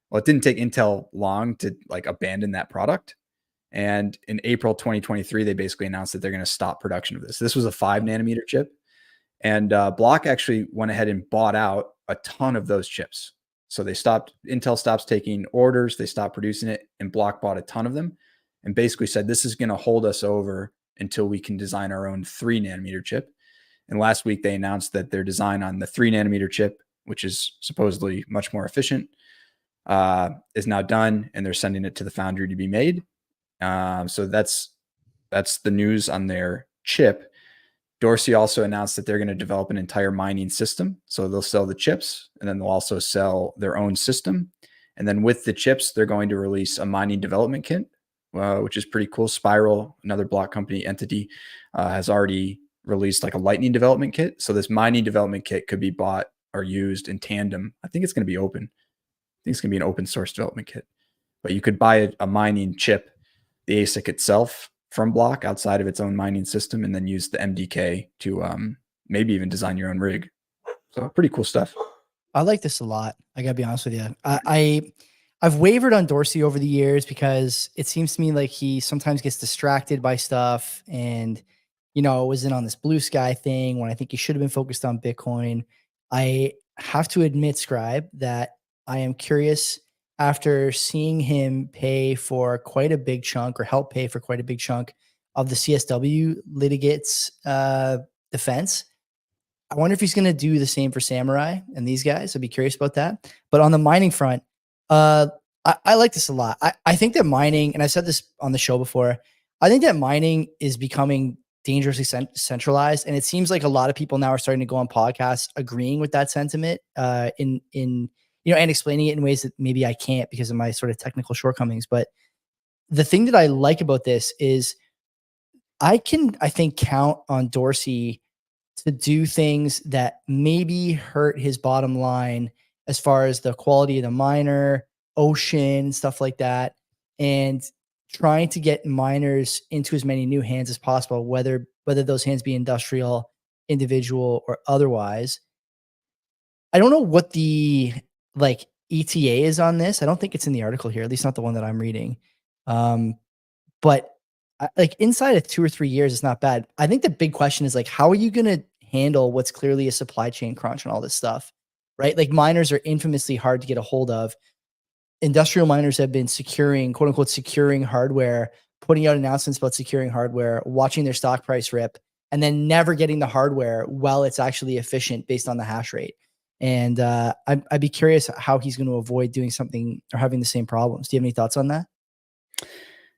Well, it didn't take Intel long to like abandon that product. And in April 2023, they basically announced that they're going to stop production of this. This was a 5 nanometer chip. And Block actually went ahead and bought out a ton of those chips. So Intel stops taking orders, they stopped producing it, and Block bought a ton of them and basically said, this is going to hold us over until we can design our own 3 nanometer chip. And last week they announced that their design on the 3 nanometer chip, which is supposedly much more efficient, is now done, and they're sending it to the foundry to be made. So that's the news on their chip. Dorsey also announced that they're going to develop an entire mining system. So they'll sell the chips, and then they'll also sell their own system. And then with the chips, they're going to release a mining development kit, which is pretty cool. Spiral, another Block company entity, has already released like a lightning development kit. So this mining development kit could be bought or used in tandem. I think it's going to be open. I think it's going to be an open source development kit. But you could buy a mining chip, the ASIC itself, from Block outside of its own mining system, and then use the MDK to maybe even design your own rig. So pretty cool stuff. I like this a lot. I gotta be honest with you. I've wavered on Dorsey over the years because it seems to me like he sometimes gets distracted by stuff, and was in on this blue sky thing when I think he should have been focused on Bitcoin. I have to admit, Scribe, that I am curious after seeing him pay for quite a big chunk, or help pay for quite a big chunk of the CSW litigants defense. I wonder if he's going to do the same for Samourai and these guys. I'd be curious about that. But on the mining front, I like this a lot. I think that mining, and I said this on the show before, I think that mining is becoming dangerously centralized. And it seems like a lot of people now are starting to go on podcasts agreeing with that sentiment and explaining it in ways that maybe I can't because of my sort of technical shortcomings. But the thing that I like about this is I think, count on Dorsey to do things that maybe hurt his bottom line as far as the quality of the miner, ocean, stuff like that. And trying to get miners into as many new hands as possible, whether those hands be industrial, individual, or otherwise. I don't know what the like ETA is on this. I don't think it's in the article here, at least not the one that I'm reading. But like inside of 2 or 3 years, it's not bad. I think the big question is like, how are you going to handle what's clearly a supply chain crunch and all this stuff, right? Like miners are infamously hard to get a hold of. Industrial miners have been securing, quote unquote, securing hardware, putting out announcements about securing hardware, watching their stock price rip, and then never getting the hardware while it's actually efficient based on the hash rate. And I'd be curious how he's going to avoid doing something or having the same problems. Do you have any thoughts on that?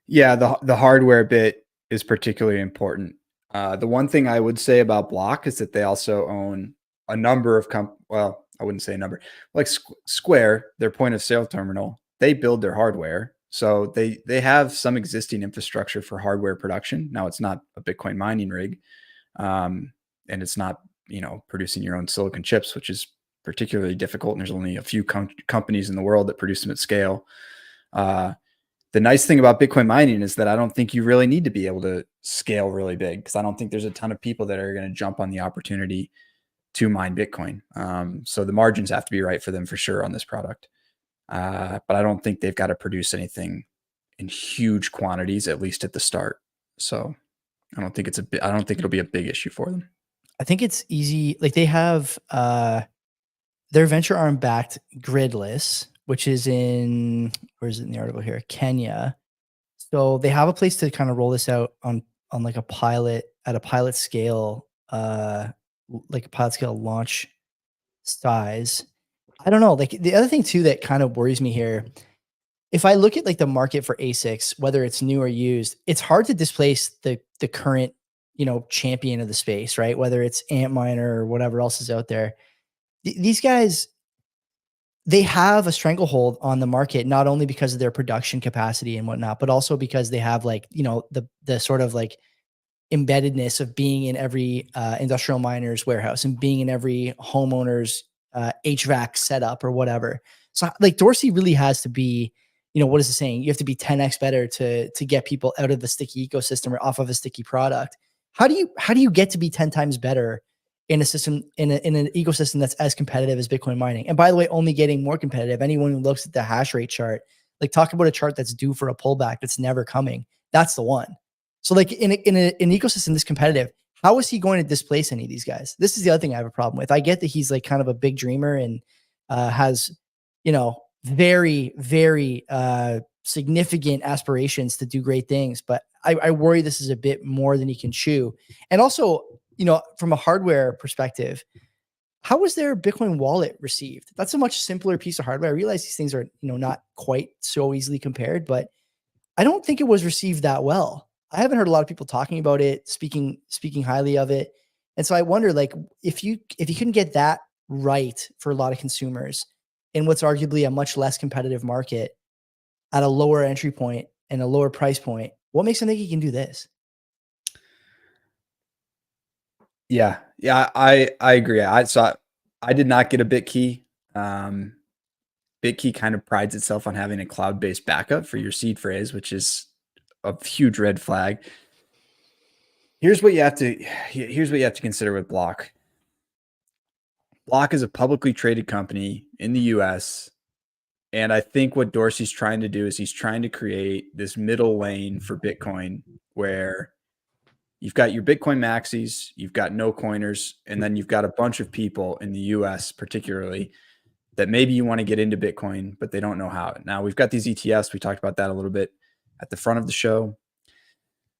Yeah, the hardware bit is particularly important. The one thing I would say about Block is that they also own a number of well, I wouldn't say a number, like Square, their point of sale terminal, they build their hardware. So they have some existing infrastructure for hardware production. Now it's not a Bitcoin mining rig, and it's not, producing your own silicon chips, which is particularly difficult. And there's only a few companies in the world that produce them at scale. The nice thing about Bitcoin mining is that I don't think you really need to be able to scale really big, because I don't think there's a ton of people that are going to jump on the opportunity to mine Bitcoin. So the margins have to be right for them for sure on this product. But I don't think they've got to produce anything in huge quantities, at least at the start. So I don't think it'll be a big issue for them. I think it's easy. Like they have their venture arm backed Gridless, which is where is it in the article here? Kenya. So they have a place to kind of roll this out on like a pilot scale, like a pilot scale launch size. I don't know. Like the other thing too that kind of worries me here, if I look at like the market for ASICs, whether it's new or used, it's hard to displace the current, champion of the space, right? Whether it's Antminer or whatever else is out there. These guys, they have a stranglehold on the market, not only because of their production capacity and whatnot, but also because they have like, the sort of like embeddedness of being in every industrial miner's warehouse and being in every homeowner's HVAC setup or whatever. So like Dorsey really has to be, what is it saying? You have to be 10x better to get people out of the sticky ecosystem or off of a sticky product. How do you get to be 10 times better in a system, in an ecosystem that's as competitive as Bitcoin mining? And by the way, only getting more competitive. Anyone who looks at the hash rate chart, like talk about a chart that's due for a pullback that's never coming. That's the one. So like in an ecosystem this competitive, how is he going to displace any of these guys? This is the other thing I have a problem with. I get that he's like kind of a big dreamer and has, very, very significant aspirations to do great things. But I worry this is a bit more than he can chew. And also, from a hardware perspective, how was their Bitcoin wallet received? That's a much simpler piece of hardware. I realize these things are, not quite so easily compared, but I don't think it was received that well. I haven't heard a lot of people talking about it, speaking highly of it. And so I wonder, like, if you couldn't get that right for a lot of consumers in what's arguably a much less competitive market at a lower entry point and a lower price point, what makes them think he can do this? Yeah, I agree. I did not get a BitKey. BitKey kind of prides itself on having a cloud-based backup for your seed phrase, which is a huge red flag. Here's what you have to consider with Block. Block is a publicly traded company in the US. And I think what Dorsey's trying to do is he's trying to create this middle lane for Bitcoin where you've got your Bitcoin maxis, you've got no coiners, and then you've got a bunch of people in the US particularly that maybe you want to get into Bitcoin, but they don't know how. Now we've got these ETFs. We talked about that a little bit at the front of the show.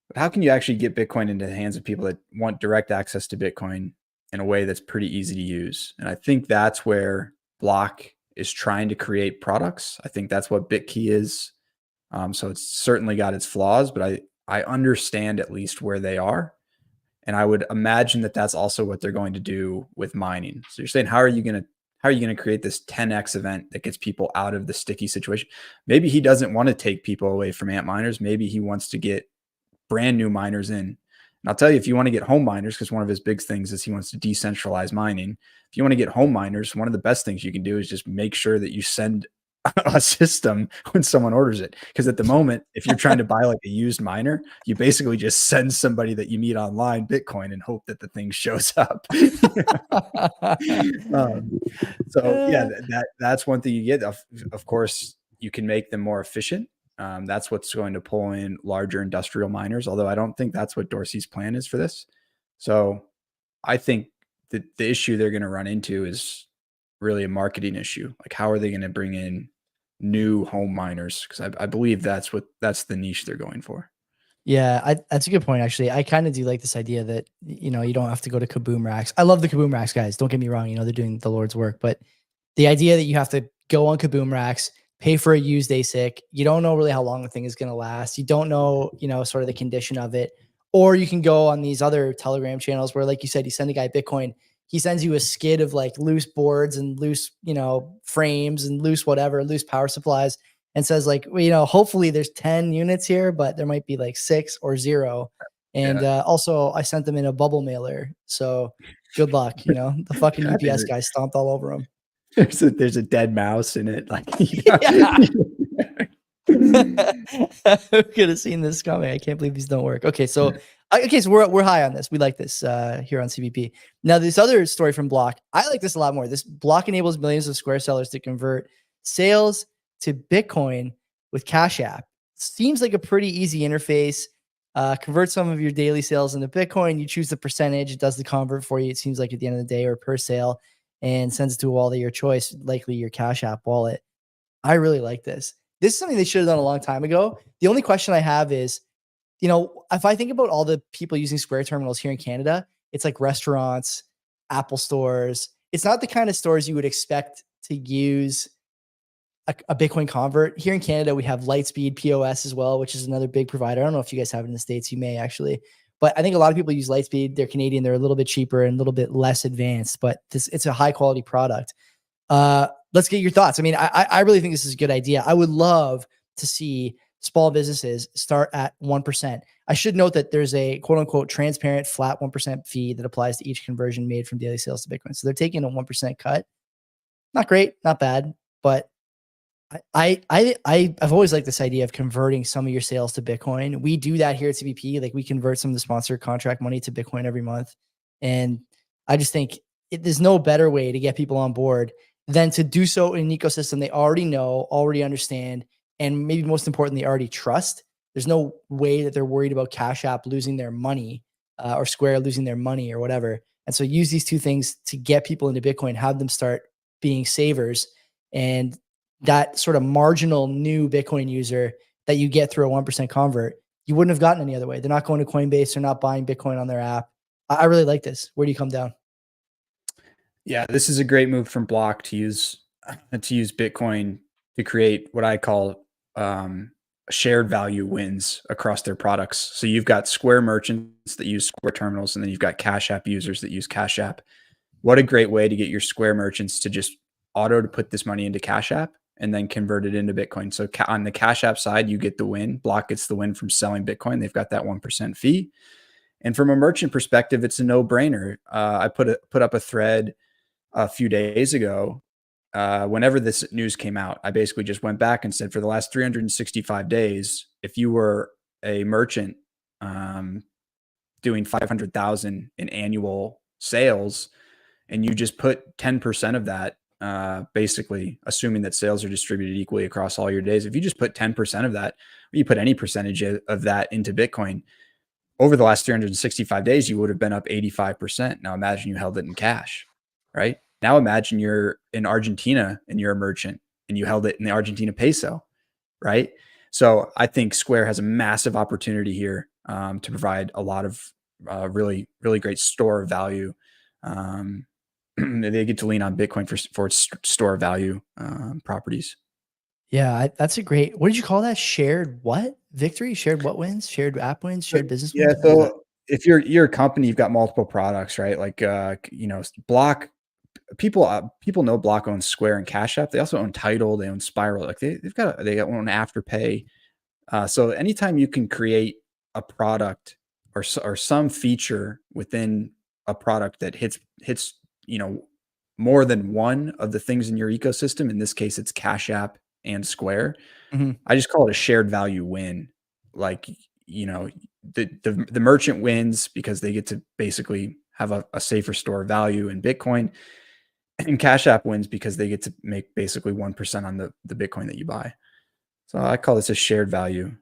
But how can you actually get Bitcoin into the hands of people that want direct access to Bitcoin in a way that's pretty easy to use? And I think that's where Block is trying to create products. I think that's what BitKey is. So it's certainly got its flaws, but I understand at least where they are. And I would imagine that that's also what they're going to do with mining. So you're saying, how are you going to create this 10x event that gets people out of the sticky situation? Maybe he doesn't want to take people away from ant miners. Maybe he wants to get brand new miners in. And I'll tell you, if you want to get home miners, because one of his big things is he wants to decentralize mining. If you want to get home miners, one of the best things you can do is just make sure that you send a system when someone orders it. Because at the moment, if you're trying to buy like a used miner, you basically just send somebody that you meet online Bitcoin and hope that the thing shows up. So yeah, that's one thing you get. Of course, you can make them more efficient. That's what's going to pull in larger industrial miners, although I don't think that's what Dorsey's plan is for this. So I think the issue they're going to run into is really a marketing issue. Like, how are they going to bring in new home miners? Because I believe that's the niche they're going for. Yeah, that's a good point, actually. I kind of do like this idea that, you don't have to go to Kaboom Racks. I love the Kaboom Racks guys. Don't get me wrong. They're doing the Lord's work, but the idea that you have to go on Kaboom Racks, pay for a used ASIC, you don't know really how long the thing is going to last. You don't know, sort of the condition of it. Or you can go on these other Telegram channels where, like you said, you send a guy Bitcoin, he sends you a skid of like loose boards and loose, frames and loose whatever, loose power supplies, and says like, well, hopefully there's 10 units here, but there might be like 6 or 0. And also I sent them in a bubble mailer. So good luck. The fucking UPS guy stomped all over them. There's a dead mouse in it. Like, yeah. Who could have seen this coming? I can't believe these don't work. Okay, so we're high on this. We like this here on CBP. Now, this other story from Block, I like this a lot more. This Block enables millions of Square sellers to convert sales to Bitcoin with Cash App. Seems like a pretty easy interface. Convert some of your daily sales into Bitcoin. You choose the percentage. It does the convert for you. It seems like at the end of the day or per sale, and sends it to a wallet of your choice, likely your Cash App wallet. I really like this. This is something they should have done a long time ago. The only question I have is, if I think about all the people using Square terminals here in Canada, it's like restaurants, Apple stores. It's not the kind of stores you would expect to use a Bitcoin convert. Here in Canada, we have Lightspeed POS as well, which is another big provider. I don't know if you guys have it in the States. You may actually. But I think a lot of people use Lightspeed. They're Canadian. They're a little bit cheaper and a little bit less advanced, but it's a high quality product. Let's get your thoughts. I mean, I really think this is a good idea. I would love to see small businesses start at 1%. I should note that there's a quote unquote transparent flat 1% fee that applies to each conversion made from daily sales to Bitcoin. So they're taking a 1% cut. Not great, not bad, but I've always liked this idea of converting some of your sales to Bitcoin. We do that here at CBP. Like, we convert some of the sponsor contract money to Bitcoin every month. And I just think there's no better way to get people on board than to do so in an ecosystem they already know, already understand, and maybe most importantly, already trust. There's no way that they're worried about Cash App losing their money or Square losing their money or whatever. And so use these two things to get people into Bitcoin, have them start being savers, and that sort of marginal new Bitcoin user that you get through a 1% convert, you wouldn't have gotten any other way. They're not going to Coinbase. They're not buying Bitcoin on their app. I really like this. Where do you come down? Yeah, this is a great move from Block to use Bitcoin to create what I call shared value wins across their products. So you've got Square merchants that use Square terminals, and then you've got Cash App users that use Cash App. What a great way to get your Square merchants to just to put this money into Cash App and then convert it into Bitcoin. So on the Cash App side, you get the win. Block gets the win from selling Bitcoin. They've got that 1% fee. And from a merchant perspective, it's a no-brainer. I put up a thread a few days ago. Whenever this news came out, I basically just went back and said, for the last 365 days, if you were a merchant doing 500,000 in annual sales, and you just put 10% of that, basically assuming that sales are distributed equally across all your days, if you just put 10% of that, or you put any percentage of that into Bitcoin, over the last 365 days, you would have been up 85%. Now imagine you held it in cash, right? Now imagine you're in Argentina and you're a merchant and you held it in the Argentina peso, right? So I think Square has a massive opportunity here to provide a lot of really, really great store value. They get to lean on Bitcoin for its store value properties. Yeah, that's a great. What did you call that? Shared what? Victory? Shared what wins? Shared app wins? Shared business wins? Yeah. So if you're a company, you've got multiple products, right? Like Block. People know Block owns Square and Cash App. They also own Tidal. They own Spiral. Like they own Afterpay. So anytime you can create a product or some feature within a product that hits more than one of the things in your ecosystem. In this case, it's Cash App and Square. Mhm. I just call it a shared value win. Like, you know, the merchant wins because they get to basically have a safer store of value in Bitcoin, and Cash App wins because they get to make basically 1% on the Bitcoin that you buy. So I call this a shared value.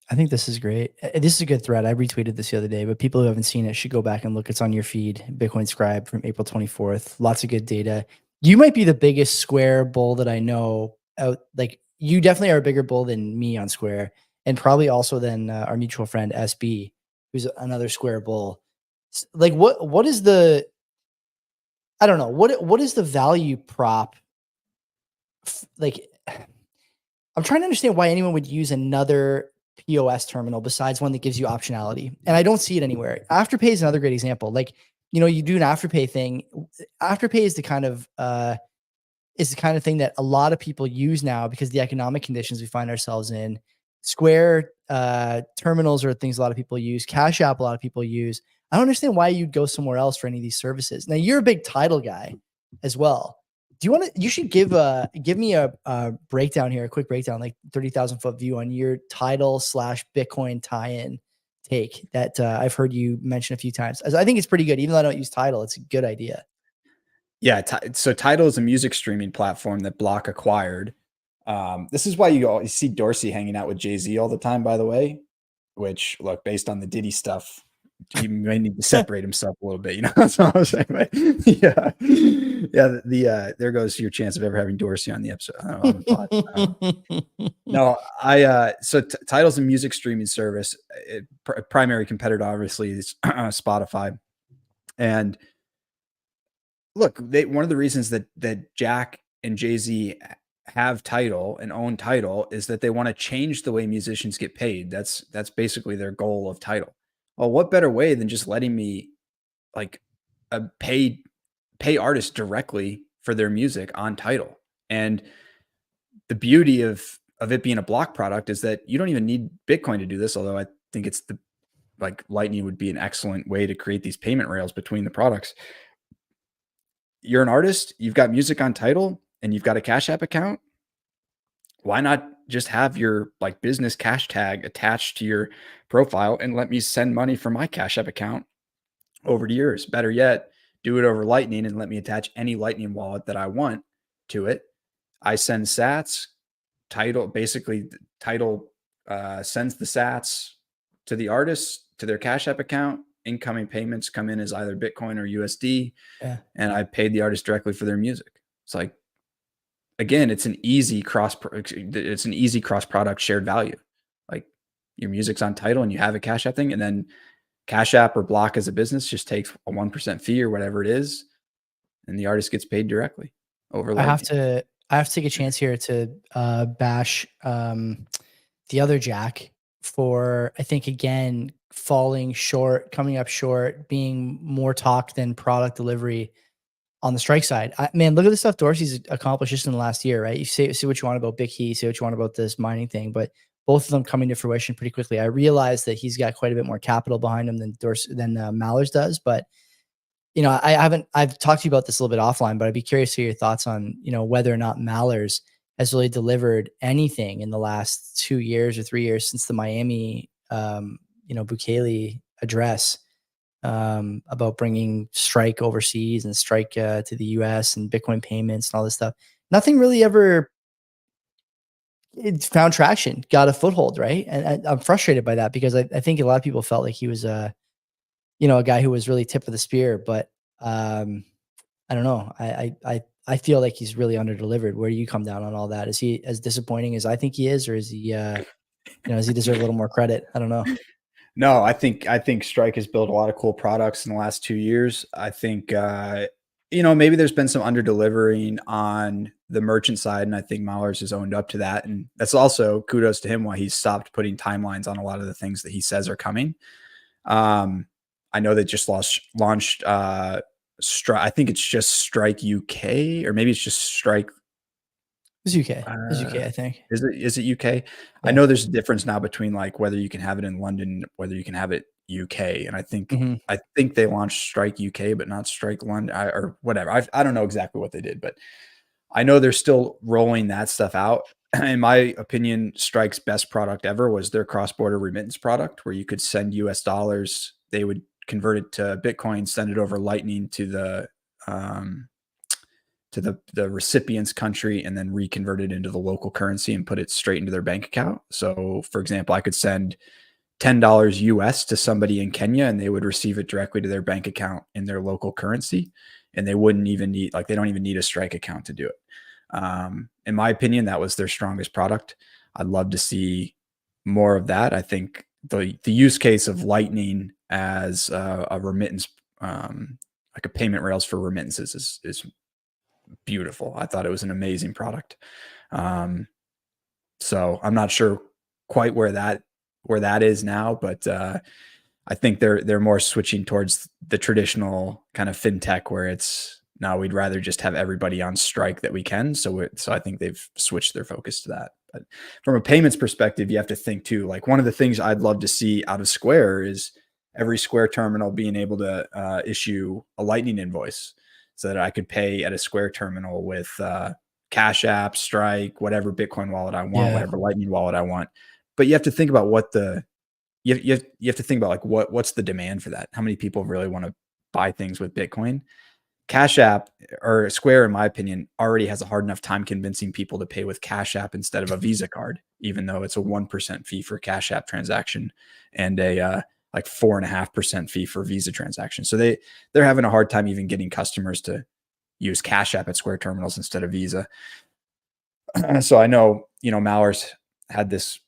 I think this is great. This is a good thread. I retweeted this the other day, but people who haven't seen it should go back and look. It's on your feed, Bitcoin Scribe from April 24th. Lots of good data. You might be the biggest Square bull that I know out. Like, you definitely are a bigger bull than me on Square, and probably also than our mutual friend SB, who's another Square bull. Like, what is the, I don't know, what is the value prop? Like, I'm trying to understand why anyone would use another POS terminal besides one that gives you optionality. And I don't see it anywhere. Afterpay is another great example. Like, you know, you do an Afterpay thing. Afterpay is the kind of thing that a lot of people use now because of the economic conditions we find ourselves in. Square terminals are things a lot of people use. Cash App, a lot of people use. I don't understand why you'd go somewhere else for any of these services. Now, you're a big title guy as well. Do you want to? You should give me a breakdown here, a quick breakdown, like 30,000-foot view on your title / Bitcoin tie-in take that I've heard you mention a few times. As I think it's pretty good, even though I don't use title. It's a good idea. Yeah. So Tidal is a music streaming platform that Block acquired. This is why you see Dorsey hanging out with Jay-Z all the time, by the way, which, look, based on the Diddy stuff, he may need to separate himself a little bit, you know. That's what I was saying. But yeah. Yeah. There goes your chance of ever having Dorsey on the episode. On the pod. No, so Tidal's a music streaming service. Primary competitor, obviously, is Spotify. And look, one of the reasons that Jack and Jay-Z have Tidal and own Tidal is that they want to change the way musicians get paid. That's basically their goal of Tidal. Well, what better way than just letting me like pay artists directly for their music on Tidal? And the beauty of it being a block product is that you don't even need Bitcoin to do this. Although I think it's like Lightning would be an excellent way to create these payment rails between the products. You're an artist, you've got music on Tidal, and you've got a Cash App account. Why not just have your like business cash tag attached to your profile and let me send money from my Cash App account over to yours? Better yet, do it over Lightning and let me attach any Lightning wallet that I want to it. I send sats. Tidal sends the sats to the artists, to their Cash App account. Incoming payments come in as either Bitcoin or USD. Yeah. And I paid the artist directly for their music. It's like, again, it's an easy cross product shared value. Like, your music's on Tidal and you have a Cash App thing, and then Cash App or Block as a business just takes a 1% fee or whatever it is, and the artist gets paid directly over Lightning. I have to take a chance here to bash the other Jack for, I think, again, falling short, coming up short, being more talk than product delivery on the strike side. Man, look at the stuff Dorsey's accomplished just in the last year, right? You say what you want about Big Key, say what you want about this mining thing, but both of them coming to fruition pretty quickly. I realize that he's got quite a bit more capital behind him than Mallers does, but you know, I've talked to you about this a little bit offline, but I'd be curious to hear your thoughts on, you know, whether or not Mallers has really delivered anything in the last 2 years or 3 years since the Miami, Bukele address, about bringing strike overseas and strike to the US and Bitcoin payments and all this stuff. Nothing really ever found traction, got a foothold, right? And I'm frustrated by that because I think a lot of people felt like he was a guy who was really tip of the spear, but I don't know. I feel like he's really underdelivered. Where do you come down on all that? Is he as disappointing as I think he is, or is he, does he deserve a little more credit? I don't know. No, I think Strike has built a lot of cool products in the last 2 years. I think, maybe there's been some under-delivering on the merchant side, and I think Mallers has owned up to that. And that's also kudos to him why he's stopped putting timelines on a lot of the things that he says are coming. I know they just launched Strike. I think it's just Strike UK, or maybe it's just Strike. It's UK. It's UK, I think. Is it UK? Yeah. I know there's a difference now between like whether you can have it in London, whether you can have it UK. And I think they launched Strike UK, but not Strike London or whatever. I don't know exactly what they did, but I know they're still rolling that stuff out. In my opinion, Strike's best product ever was their cross-border remittance product, where you could send US dollars. They would convert it to Bitcoin, send it over Lightning to the recipient's country, and then reconvert it into the local currency and put it straight into their bank account. So, for example, I could send $10 US to somebody in Kenya, and they would receive it directly to their bank account in their local currency. And they wouldn't even need, like, they don't even need a Strike account to do it. In my opinion, that was their strongest product. I'd love to see more of that. I think the use case of Lightning as a remittance, like a payment rails for remittances, is beautiful. I thought it was an amazing product. So I'm not sure quite where that is now, but I think they're more switching towards the traditional kind of fintech, where it's, no, we'd rather just have everybody on Strike that we can. So I think they've switched their focus to that. But from a payments perspective, you have to think too, like, one of the things I'd love to see out of Square is every Square terminal being able to issue a Lightning invoice, so that I could pay at a Square terminal with Cash App, Strike, whatever Bitcoin wallet I want, whatever Lightning wallet I want. But you have to think about you have to think about, like, what's the demand for that? How many people really want to buy things with Bitcoin? Cash App, or Square, in my opinion, already has a hard enough time convincing people to pay with Cash App instead of a Visa card, even though it's a 1% fee for Cash App transaction and a like 4.5% fee for Visa transaction. So they're having a hard time even getting customers to use Cash App at Square terminals instead of Visa. So I know, Mallers had this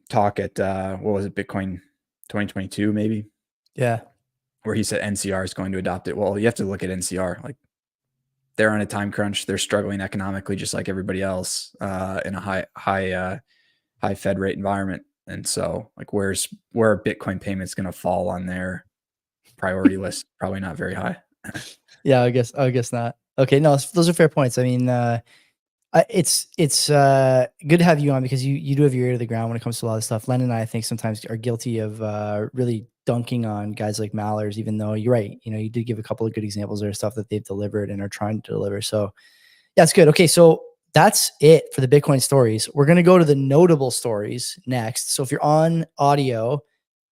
talk at what was it, Bitcoin 2022 maybe? Yeah. Where he said NCR is going to adopt it. Well, you have to look at NCR. Like, they're on a time crunch. They're struggling economically just like everybody else in a high Fed rate environment. And so, like, where are Bitcoin payments going to fall on their priority list? Probably not very high. Yeah, I guess not. Okay, no, those are fair points. I mean, it's good to have you on, because you do have your ear to the ground when it comes to a lot of stuff. Len and I think sometimes are guilty of really dunking on guys like Mallers, even though you're right. You did give a couple of good examples of stuff that they've delivered and are trying to deliver. So yeah, it's good. Okay, so that's it for the Bitcoin stories. We're going to go to the notable stories next. So if you're on audio,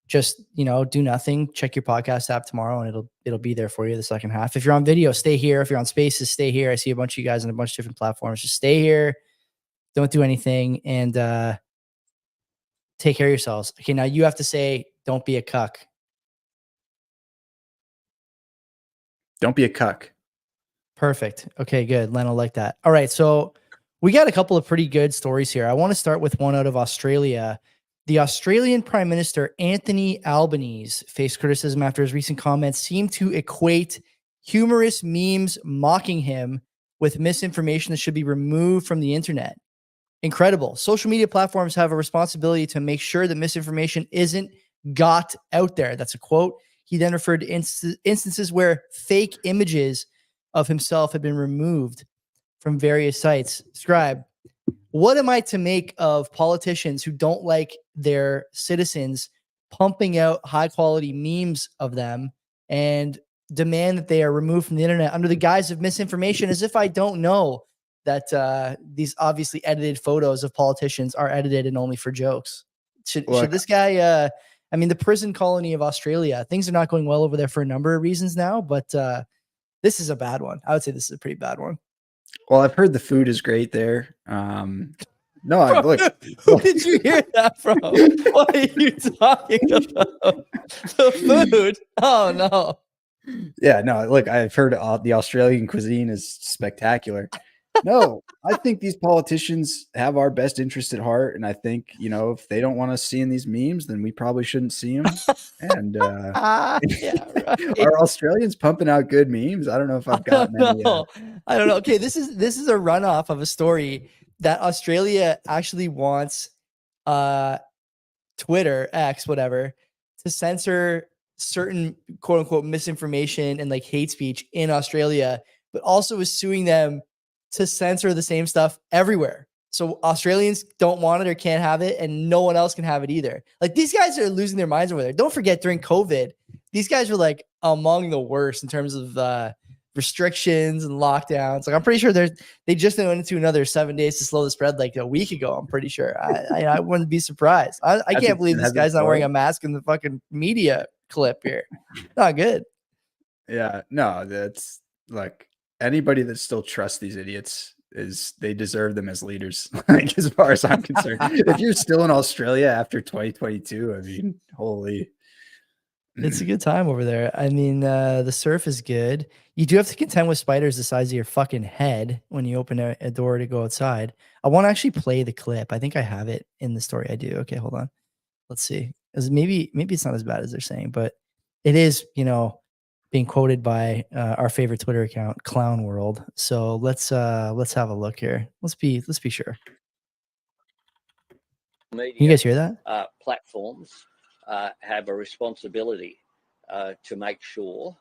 just, do nothing. Check your podcast app tomorrow, and it'll be there for you the second half. If you're on video, stay here. If you're on Spaces, stay here. I see a bunch of you guys on a bunch of different platforms. Just stay here. Don't do anything, and take care of yourselves. Okay, now you have to say, don't be a cuck. Don't be a cuck. Perfect. Okay, good. Len will like that. All right, so we got a couple of pretty good stories here. I want to start with one out of Australia. The Australian Prime Minister, Anthony Albanese, faced criticism after his recent comments seemed to equate humorous memes mocking him with misinformation that should be removed from the internet. Incredible. Social media platforms have a responsibility to make sure that misinformation isn't got out there. That's a quote. He then referred to instances where fake images of himself had been removed from various sites. Scribe, what am I to make of politicians who don't like their citizens pumping out high quality memes of them and demand that they are removed from the internet under the guise of misinformation, as if I don't know that these obviously edited photos of politicians are edited and only for jokes? Should this guy, the prison colony of Australia, things are not going well over there for a number of reasons now, but this is a bad one. I would say this is a pretty bad one. Well, I've heard the food is great there. No, look. Who did you hear that from? What are you talking about? The food? Oh, no. Yeah, no, look, I've heard the Australian cuisine is spectacular. No, I think these politicians have our best interest at heart. And I think, if they don't want us seeing these memes, then we probably shouldn't see them. And yeah, right. Are Australians pumping out good memes? I don't know if I've gotten any yet. I don't know. Okay, this is a runoff of a story that Australia actually wants Twitter, X, whatever, to censor certain quote unquote misinformation and like hate speech in Australia, but also is suing them to censor the same stuff everywhere. So Australians don't want it or can't have it, and no one else can have it either. Like, these guys are losing their minds over there. Don't forget, during COVID, these guys were like among the worst in terms of restrictions and lockdowns. Like I'm pretty sure they just went into another 7 days to slow the spread like a week ago. I'm pretty sure. I wouldn't be surprised. I can't believe this guy's not wearing a mask in the fucking media clip here. Not good. Yeah, no, that's like anybody that still trusts these idiots they deserve them as leaders. Like as far as I'm concerned, if you're still in Australia after 2022, I mean, holy. It's a good time over there. I mean, the surf is good. You do have to contend with spiders the size of your fucking head when you open a door to go outside. I want to actually play the clip. I think I have it in the story. I do. Okay, hold on. Let's see. Maybe it's not as bad as they're saying, but it is, being quoted by our favorite Twitter account, Clown World. So let's have a look here. Let's be sure. Media, can you guys hear that? Platforms have a responsibility to make sure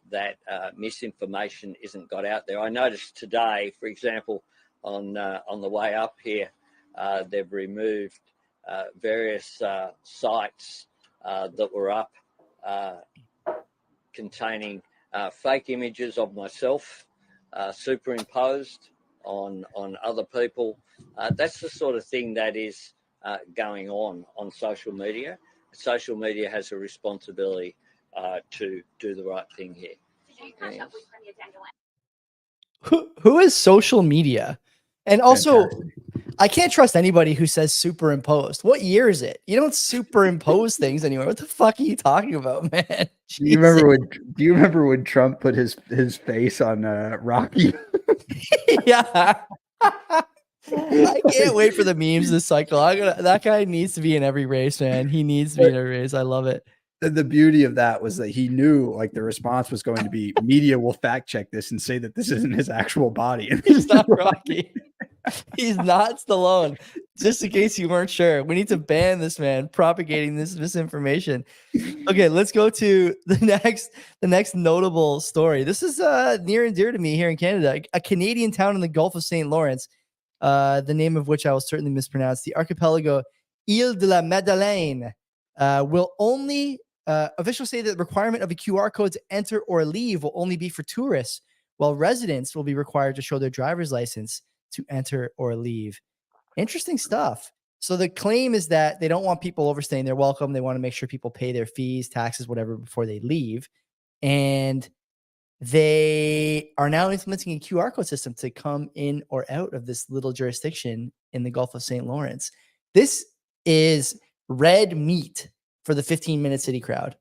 that misinformation isn't got out there. I noticed today, for example, on the way up here, they've removed various sites that were up containing fake images of myself superimposed on other people. That's the sort of thing that is going on social media. Social media has a responsibility to do the right thing here. Yes. Who is social media? And also, I can't trust anybody who says superimposed. What year is it? You don't superimpose things anywhere. What the fuck are you talking about, man? Do you remember when Trump put his face on Rocky? Yeah. I can't wait for the memes this cycle. That guy needs to be in every race, man. He needs to be in every race. I love it. The beauty of that was that he knew like the response was going to be media will fact check this and say that this isn't his actual body. And he's not Rocky. He's not Stallone. Just in case you weren't sure, we need to ban this man propagating this misinformation. Okay, let's go to the next notable story. This is near and dear to me here in Canada. A Canadian town in the Gulf of St. Lawrence, the name of which I will certainly mispronounce. The archipelago Îles-de-la-Madeleine will only officials say that the requirement of a QR code to enter or leave will only be for tourists, while residents will be required to show their driver's license to enter or leave. Interesting stuff. So the claim is that they don't want people overstaying their welcome. They want to make sure people pay their fees, taxes, whatever, before they leave. And they are now implementing a QR code system to come in or out of this little jurisdiction in the Gulf of St. Lawrence. This is red meat for the 15-minute city crowd.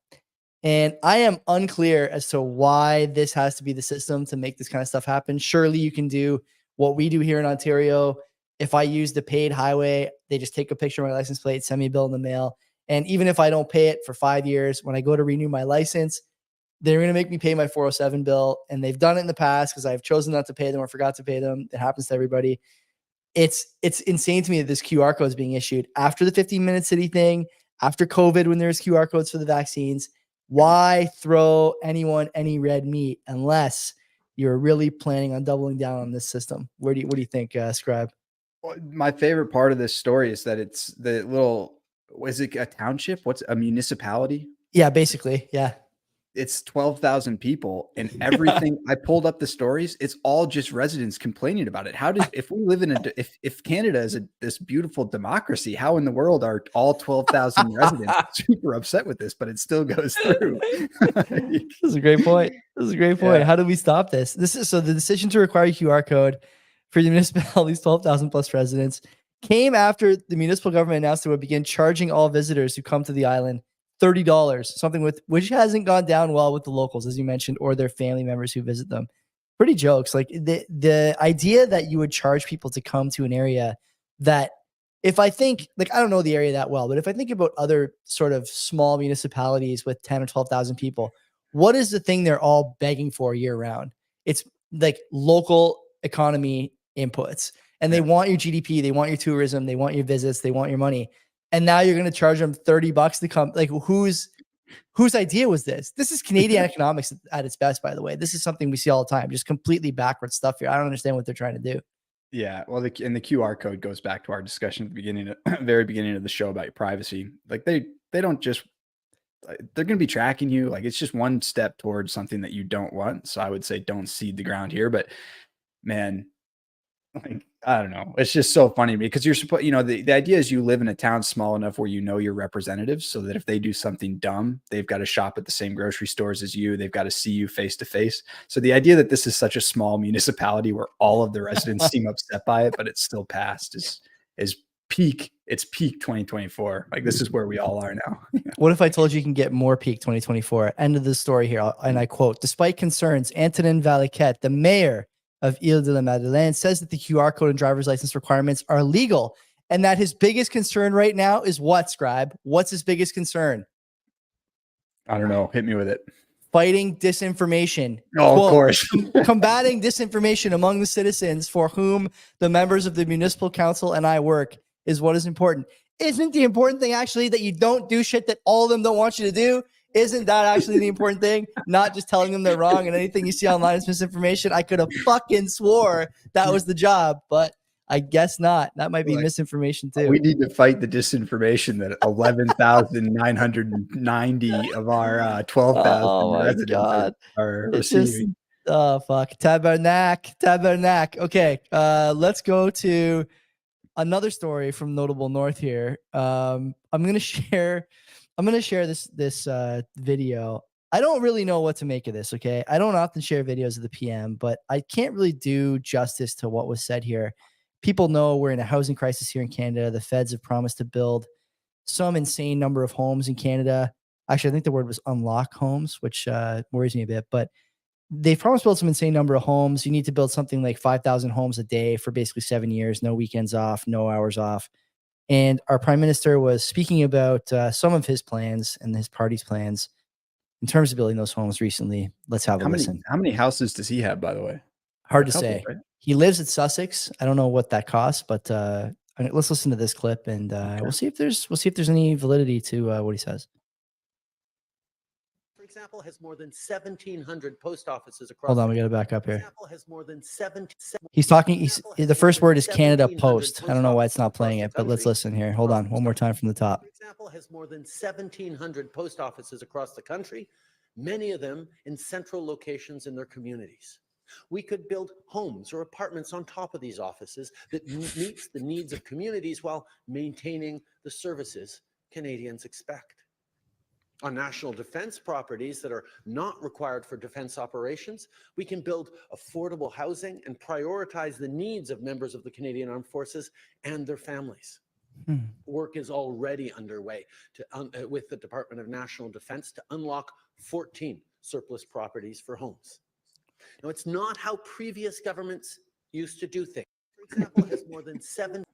And I am unclear as to why this has to be the system to make this kind of stuff happen. Surely you can do what we do here in Ontario. If I use the paid highway, they just take a picture of my license plate, send me a bill in the mail. And even if I don't pay it for 5 years, when I go to renew my license, they're going to make me pay my 407 bill. And they've done it in the past because I've chosen not to pay them or forgot to pay them. It happens to everybody. It's insane to me that this QR code is being issued after the 15-minute city thing, after COVID when there's QR codes for the vaccines. Why throw anyone any red meat unless you're really planning on doubling down on this system? What do you think, Scribe? Well, my favorite part of this story is that it's the little, is it a township? What's a municipality? Yeah, basically. Yeah. It's 12,000 people and everything. I pulled up the stories. It's all just residents complaining about it. If we live in if Canada is this beautiful democracy, how in the world are all 12,000 residents super upset with this, but it still goes through? This is a great point. Yeah. How do we stop this? So the decision to require a QR code for the municipality's 12,000 plus residents came after the municipal government announced it would begin charging all visitors who come to the island $30, something which hasn't gone down well with the locals, as you mentioned, or their family members who visit them. Pretty jokes. Like the idea that you would charge people to come to an area that, if I think, like, I don't know the area that well, but if I think about other sort of small municipalities with 10 or 12,000 people, what is the thing they're all begging for year round? It's like local economy inputs, and they want your GDP, they want your tourism, they want your visits, they want your money. And now you're going to charge them $30 to come. Like, whose idea was this? This is Canadian economics at its best, by the way. This is something we see all the time, just completely backwards stuff here. I don't understand what they're trying to do. Yeah, well, the QR code goes back to our discussion at the very beginning of the show about your privacy. Like they don't just they're going to be tracking you. Like, it's just one step towards something that you don't want. So I would say don't seed the ground here. But man, like, I don't know. It's just so funny to me because you're supposed, the idea is you live in a town small enough where you know your representatives, so that if they do something dumb, they've got to shop at the same grocery stores as you. They've got to see you face to face. So the idea that this is such a small municipality where all of the residents seem upset by it, but it's still passed is peak. It's peak 2024. Like, this is where we all are now. What if I told you can get more peak 2024? End of the story here. And I quote, despite concerns, Antonin Valiquette, the mayor of Îles-de-la-Madeleine, says that the QR code and driver's license requirements are legal, and that his biggest concern right now is what, Scribe? What's his biggest concern? I don't know. Hit me with it. Fighting disinformation. Oh, Quote, of course. combating disinformation among the citizens for whom the members of the municipal council and I work is what is important. Isn't the important thing actually that you don't do shit that all of them don't want you to do? Isn't that actually the important thing? Not just telling them they're wrong and anything you see online is misinformation. I could have fucking swore that was the job, but I guess not. That might be misinformation too. We need to fight the disinformation that 11,990 of our 12,000 residents are receiving. Oh, fuck. Tabernac. Okay, let's go to another story from Notable North here. I'm gonna share this video. I don't really know what to make of this. Okay, I don't often share videos of the PM, but I can't really do justice to what was said here. People know we're in a housing crisis here in Canada. The feds have promised to build some insane number of homes in Canada. Actually, I think the word was unlock homes, which worries me a bit, but they promised to build some insane number of homes. You need to build something like 5,000 homes a day for basically 7 years, no weekends off, no hours off. And our prime minister was speaking about some of his plans and his party's plans in terms of building those homes recently. Let's have a listen. How many houses does he have, by the way? Hard to say. Right? He lives at Sussex. I don't know what that costs, but let's listen to this clip and we'll see if there's any validity to what he says. For example, has more than 1,700 post offices across. Hold on, we got to back up here. Example, has more than 70. He's talking. The first word is Canada Post. I don't know why it's not playing it, but let's listen here. Hold on, one more time from the top. For example, has more than 1,700 post offices across the country, many of them in central locations in their communities. We could build homes or apartments on top of these offices that meets the needs of communities while maintaining the services Canadians expect. On national defense properties that are not required for defense operations, we can build affordable housing and prioritize the needs of members of the Canadian Armed Forces and their families. Work is already underway with the Department of National Defense to unlock 14 surplus properties for homes. Now, it's not how previous governments used to do things. For example, has more than 7.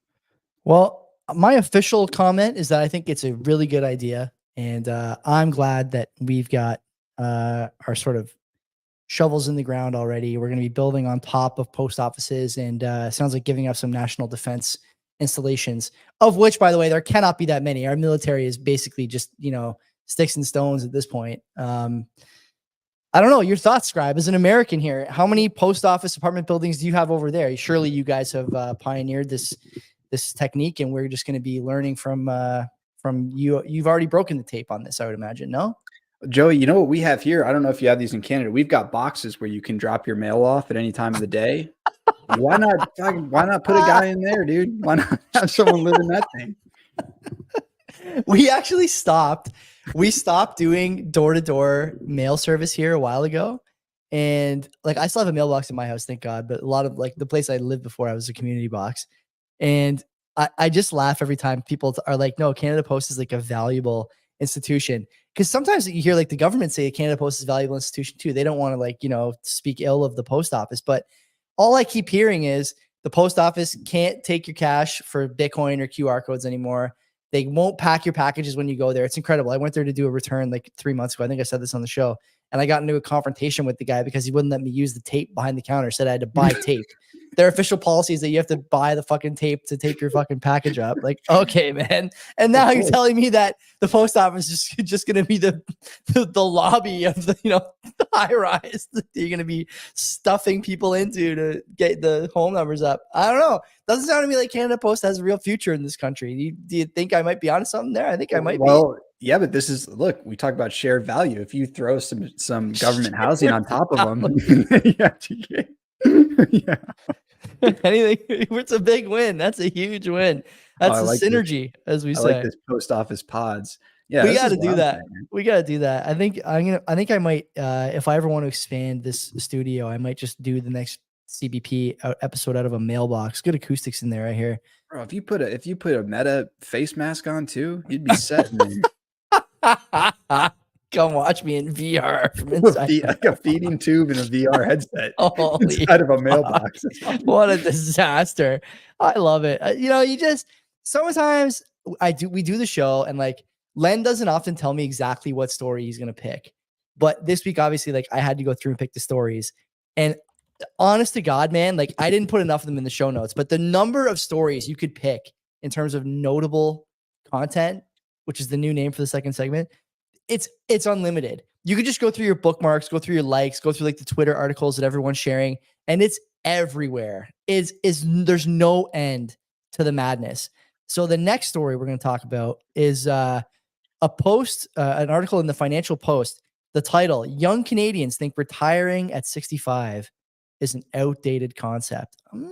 Well, my official comment is that I think it's a really good idea. And I'm glad that we've got our sort of shovels in the ground already. We're going to be building on top of post offices and sounds like giving up some national defense installations, of which, by the way, there cannot be that many. Our military is basically just, sticks and stones at this point. I don't know. Your thoughts, Scribe, as an American here, how many post office apartment buildings do you have over there? Surely you guys have pioneered this technique, and we're just going to be learning from you. You've already broken the tape on this, I would imagine. No, Joey, you know what we have here? I don't know if you have these in Canada. We've got boxes where you can drop your mail off at any time of the day. Why not put a guy in there, dude? Why not have someone live in that thing? We actually stopped doing door-to-door mail service here a while ago. And I still have a mailbox in my house, thank God. But a lot of the place I lived before, I was a community box. And I just laugh every time people are like, no, Canada Post is a valuable institution. Because sometimes you hear the government say Canada Post is a valuable institution too. They don't want to speak ill of the post office. But all I keep hearing is the post office can't take your cash for Bitcoin or QR codes anymore. They won't pack your packages when you go there. It's incredible. I went there to do a return 3 months ago. I think I said this on the show. And I got into a confrontation with the guy because he wouldn't let me use the tape behind the counter. Said I had to buy tape. Their official policy is that you have to buy the fucking tape to tape your fucking package up. Okay, man. And now you're telling me that the post office is just going to be the lobby of the high rise that you're going to be stuffing people into to get the home numbers up. I don't know. Doesn't sound to me like Canada Post has a real future in this country. Do you think I might be onto something there? I think I might be. yeah, but this is, look, we talk about shared value. If you throw some government housing on top of them, yeah. Anything, it's a big win. That's a huge win. That's I the like this. synergy, as we I say. like this post office pods. Yeah, We this got is to what do I'm that. saying, man. We got to do that. I think I might, if I ever want to expand this studio, I might just do the next CBP episode out of a mailbox. Good acoustics in there, I hear. Bro, if you put a Meta face mask on too, you'd be set, man. Come watch me in VR from inside. Like a feeding tube and a VR headset Holy inside of a mailbox. what a disaster. I love it. You just sometimes we do the show and like Len doesn't often tell me exactly what story he's going to pick. But this week, obviously, like I had to go through and pick the stories. And honest to God, man, like I didn't put enough of them in the show notes, but the number of stories you could pick in terms of notable content, which is the new name for the second segment, it's unlimited. You could just go through your bookmarks, go through your likes, go through like the Twitter articles that everyone's sharing, and it's everywhere. There's no end to the madness. So the next story we're going to talk about is a post, an article in the Financial Post. The title: Young Canadians think retiring at 65 is an outdated concept. I'm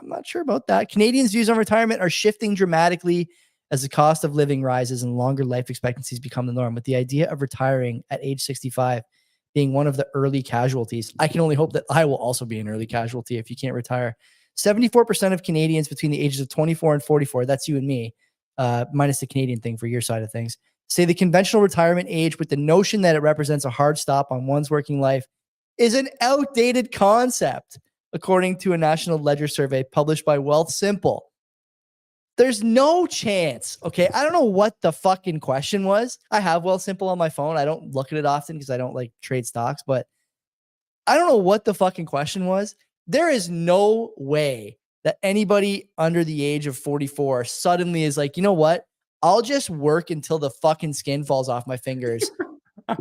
not sure about that. Canadians' views on retirement are shifting dramatically as the cost of living rises and longer life expectancies become the norm, with the idea of retiring at age 65 being one of the early casualties. I can only hope that I will also be an early casualty if you can't retire. 74% of Canadians between the ages of 24 and 44, that's you and me, minus the Canadian thing for your side of things, say the conventional retirement age, with the notion that it represents a hard stop on one's working life, is an outdated concept, according to a National Ledger survey published by Wealthsimple. There's no chance. Okay. I don't know what the fucking question was. I have Wealthsimple on my phone. I don't look at it often because I don't like trade stocks, but I don't know what the fucking question was. There is no way that anybody under the age of 44 suddenly is like, you know what? I'll just work until the fucking skin falls off my fingers.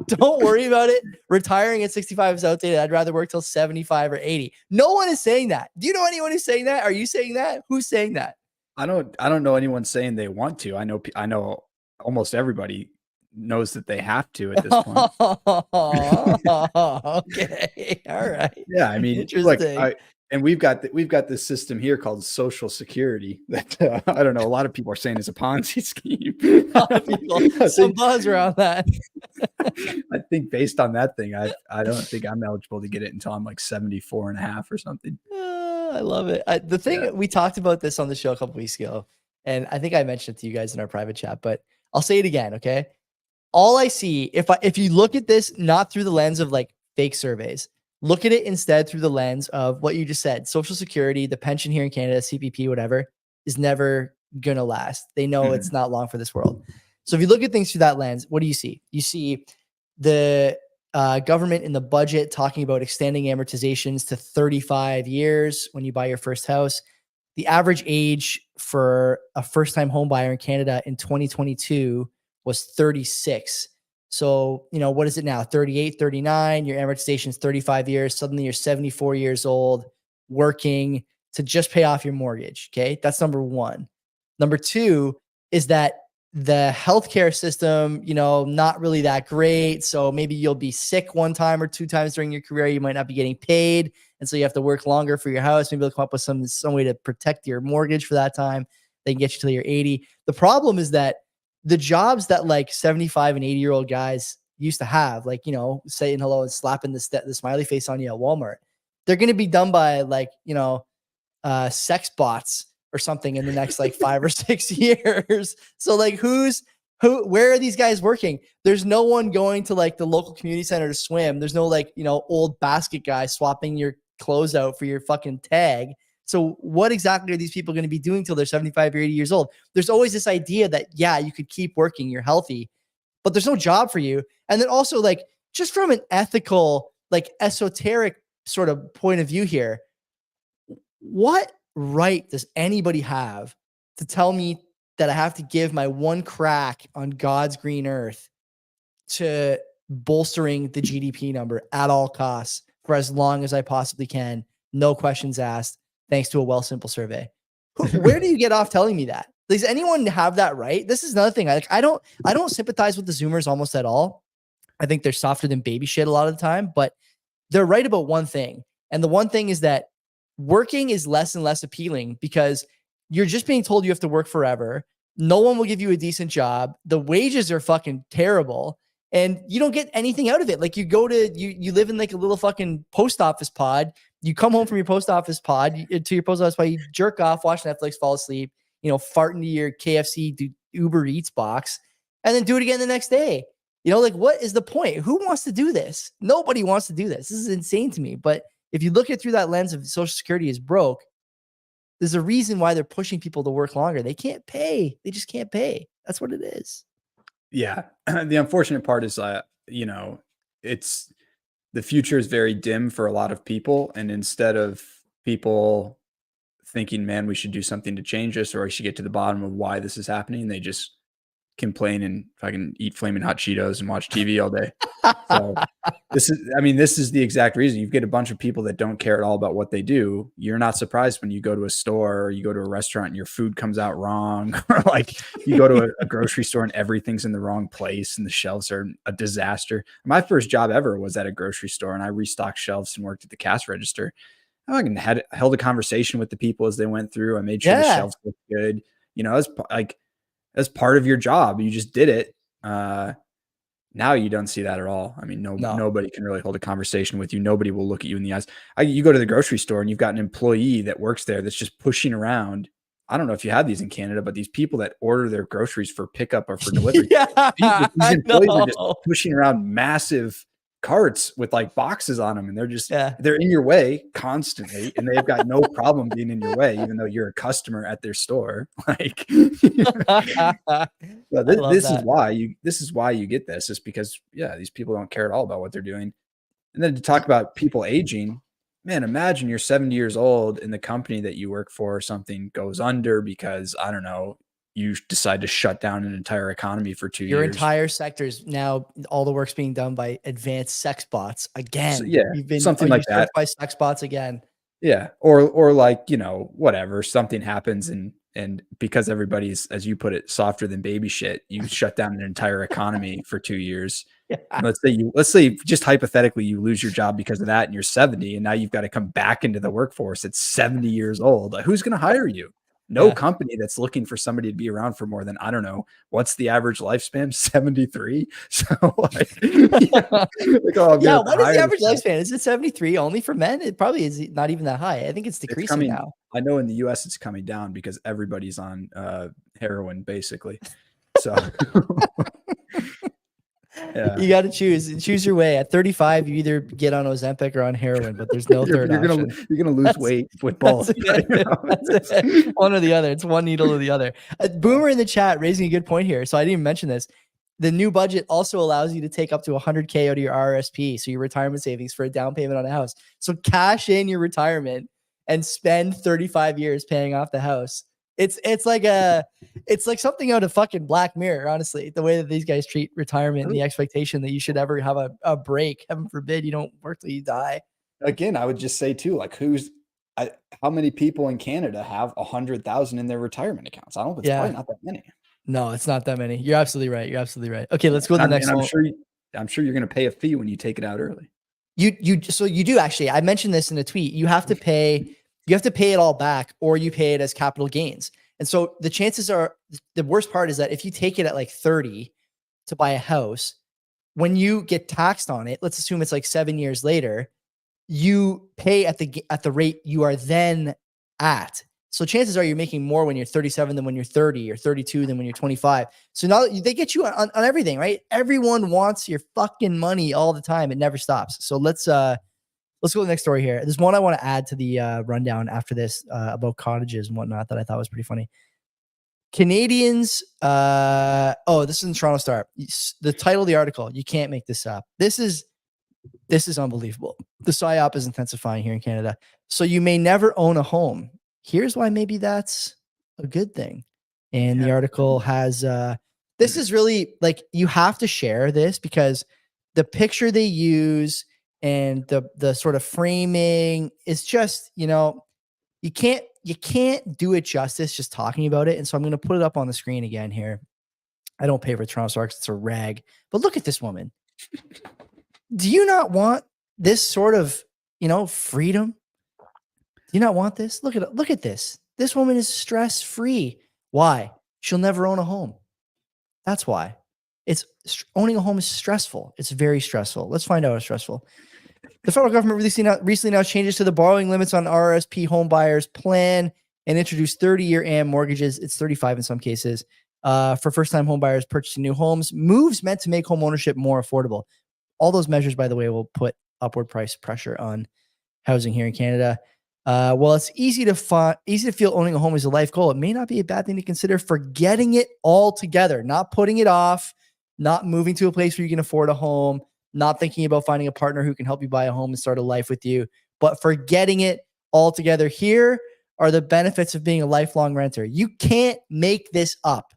Don't worry about it. Retiring at 65 is outdated. I'd rather work till 75 or 80. No one is saying that. Do you know anyone who's saying that? Are you saying that? Who's saying that? I don't know anyone saying they want to. I know almost everybody knows that they have to at this point. Okay. All right. Yeah, I mean, interesting. look, and we've got this system here called Social Security that I don't know. A lot of people are saying it's a Ponzi scheme. Some buzz around that. I think based on that thing, I don't think I'm eligible to get it until I'm like 74 and a half or something. I love it. The thing we talked about this on the show a couple weeks ago, and I think I mentioned it to you guys in our private chat, but I'll say it again. Okay. All I see, if you look at this, not through the lens of like fake surveys, look at it instead through the lens of what you just said. Social Security, the pension here in Canada, CBP, whatever, is never going to last. They know it's not long for this world. So if you look at things through that lens, what do you see? You see the government in the budget talking about extending amortizations to 35 years when you buy your first house. The average age for a first-time home buyer in Canada in 2022 was 36. So, what is it now? 38, 39, your amortization is 35 years. Suddenly you're 74 years old, working to just pay off your mortgage. Okay. That's number one. Number two is that the healthcare system, not really that great. So maybe you'll be sick one time or two times during your career. You might not be getting paid. And so you have to work longer for your house. Maybe they'll come up with some way to protect your mortgage for that time. They can get you till you're 80. The problem is that the jobs that like 75 and 80-year-old guys used to have, like, saying hello and slapping the smiley face on you at Walmart, they're going to be done by like, sex bots or something in the next like 5 or 6 years. So like where are these guys working? There's no one going to like the local community center to swim. There's no like, old basket guy swapping your clothes out for your fucking tag. So what exactly are these people going to be doing till they're 75 or 80 years old? There's always this idea that, yeah, you could keep working, you're healthy, but there's no job for you. And then also like, just from an ethical, like esoteric sort of point of view here, what right does anybody have to tell me that I have to give my one crack on God's green earth to bolstering the GDP number at all costs for as long as I possibly can? No questions asked, thanks to a Wealthsimple survey. Where do you get off telling me that? Does anyone have that right? This is another thing. Like, I don't sympathize with the Zoomers almost at all. I think they're softer than baby shit a lot of the time, but they're right about one thing. And the one thing is that working is less and less appealing because you're just being told you have to work forever. No one will give you a decent job. The wages are fucking terrible and you don't get anything out of it. Like you go to, you live in like a little fucking post office pod. You come home from your post office pod to your post office pod, you jerk off, watch Netflix, fall asleep, fart into your KFC Uber Eats box and then do it again the next day. Like what is the point? Who wants to do this? Nobody wants to do this. This is insane to me. But if you look at it through that lens of Social Security is broke, there's a reason why they're pushing people to work longer. They can't pay. They just can't pay. That's what it is. Yeah. The unfortunate part is, it's the future is very dim for a lot of people. And instead of people thinking, man, we should do something to change this, or I should get to the bottom of why this is happening, they just complain and fucking eat flaming hot Cheetos and watch TV all day. So this is the exact reason. You get a bunch of people that don't care at all about what they do. You're not surprised when you go to a store or you go to a restaurant and your food comes out wrong, or like you go to a grocery store and everything's in the wrong place and the shelves are a disaster. My first job ever was at a grocery store and I restocked shelves and worked at the cash register. I held a conversation with the people as they went through. I made sure the shelves looked good. As part of your job, you just did it. Now you don't see that at all. I mean, nobody can really hold a conversation with you. Nobody will look at you in the eyes. You go to the grocery store and you've got an employee that works there that's just pushing around. I don't know if you have these in Canada, but these people that order their groceries for pickup or for delivery, these employees are just pushing around massive carts with like boxes on them, and they're in your way constantly, and they've got no problem being in your way, even though you're a customer at their store. Like, this is why you get this, is because these people don't care at all about what they're doing. And then to talk about people aging, man, imagine you're 70 years old and the company that you work for or something goes under because, I don't know, you decide to shut down an entire economy for 2 years. Your entire sector's now, all the work's being done by advanced sex bots again. So, something like that. By sex bots again. Yeah. Or like, whatever, something happens and because everybody's, as you put it, softer than baby shit, you shut down an entire economy for 2 years. Yeah. Let's say just hypothetically you lose your job because of that and you're 70 and now you've got to come back into the workforce at 70 years old. Who's going to hire you? No company that's looking for somebody to be around for more than, I don't know, what's the average lifespan? 73. So what is the average lifespan? Is it 73 only for men? It probably is not even that high. I think it's decreasing now. I know in the US it's coming down because everybody's on heroin basically. So you got to choose your way. At 35, you either get on Ozempic or on heroin, but there's no third option. You're gonna lose weight with both. That's it. One or the other. It's one needle or the other. Boomer in the chat raising a good point here. So I didn't even mention this. The new budget also allows you to take up to 100K out of your RRSP, so your retirement savings, for a down payment on a house. So cash in your retirement and spend 35 years paying off the house. It's like something out of fucking Black Mirror, honestly, the way that these guys treat retirement and the expectation that you should ever have a break. Heaven forbid you don't work till you die. Again, I would just say too, like how many people in Canada have 100,000 in their retirement accounts? I don't think it's probably not that many. No, it's not that many. You're absolutely right. Okay, let's go to the next one. I'm sure you're going to pay a fee when you take it out early. So you do actually. I mentioned this in a tweet. You have to pay it all back, or you pay it as capital gains. And so the chances are, the worst part is that if you take it at like 30 to buy a house, when you get taxed on it, let's assume it's like 7 years later, you pay at the rate you are then at. So chances are you're making more when you're 37 than when you're 30, or 32 than when you're 25. So now they get you on everything, right? Everyone wants your fucking money all the time. It never stops. So let's go to the next story here. There's one I want to add to the rundown after this about cottages and whatnot that I thought was pretty funny. Canadians. This is in Toronto Star. The title of the article, you can't make this up. This is unbelievable. The PSYOP is intensifying here in Canada. So you may never own a home. Here's why maybe that's a good thing. And the article has, this is really like, you have to share this because the picture they use and the sort of framing is just, you you can't do it justice just talking about it. And so I'm going to put it up on the screen again here. I don't pay for Toronto Star because it's a rag, but look at this woman. Do you not want this sort of, freedom? Do you not want this? Look at this. This woman is stress-free. Why? She'll never own a home. That's why. Owning a home is stressful. It's very stressful. Let's find out how stressful. The federal government recently announced changes to the borrowing limits on RRSP home buyers plan and introduced 30-year AM mortgages. It's 35 in some cases. For first-time home buyers purchasing new homes. Moves meant to make home ownership more affordable. All those measures, by the way, will put upward price pressure on housing here in Canada. While it's easy to feel owning a home is a life goal, it may not be a bad thing to consider forgetting it altogether, not putting it off, not moving to a place where you can afford a home, not thinking about finding a partner who can help you buy a home and start a life with you, but forgetting it altogether. Here are the benefits of being a lifelong renter. You can't make this up.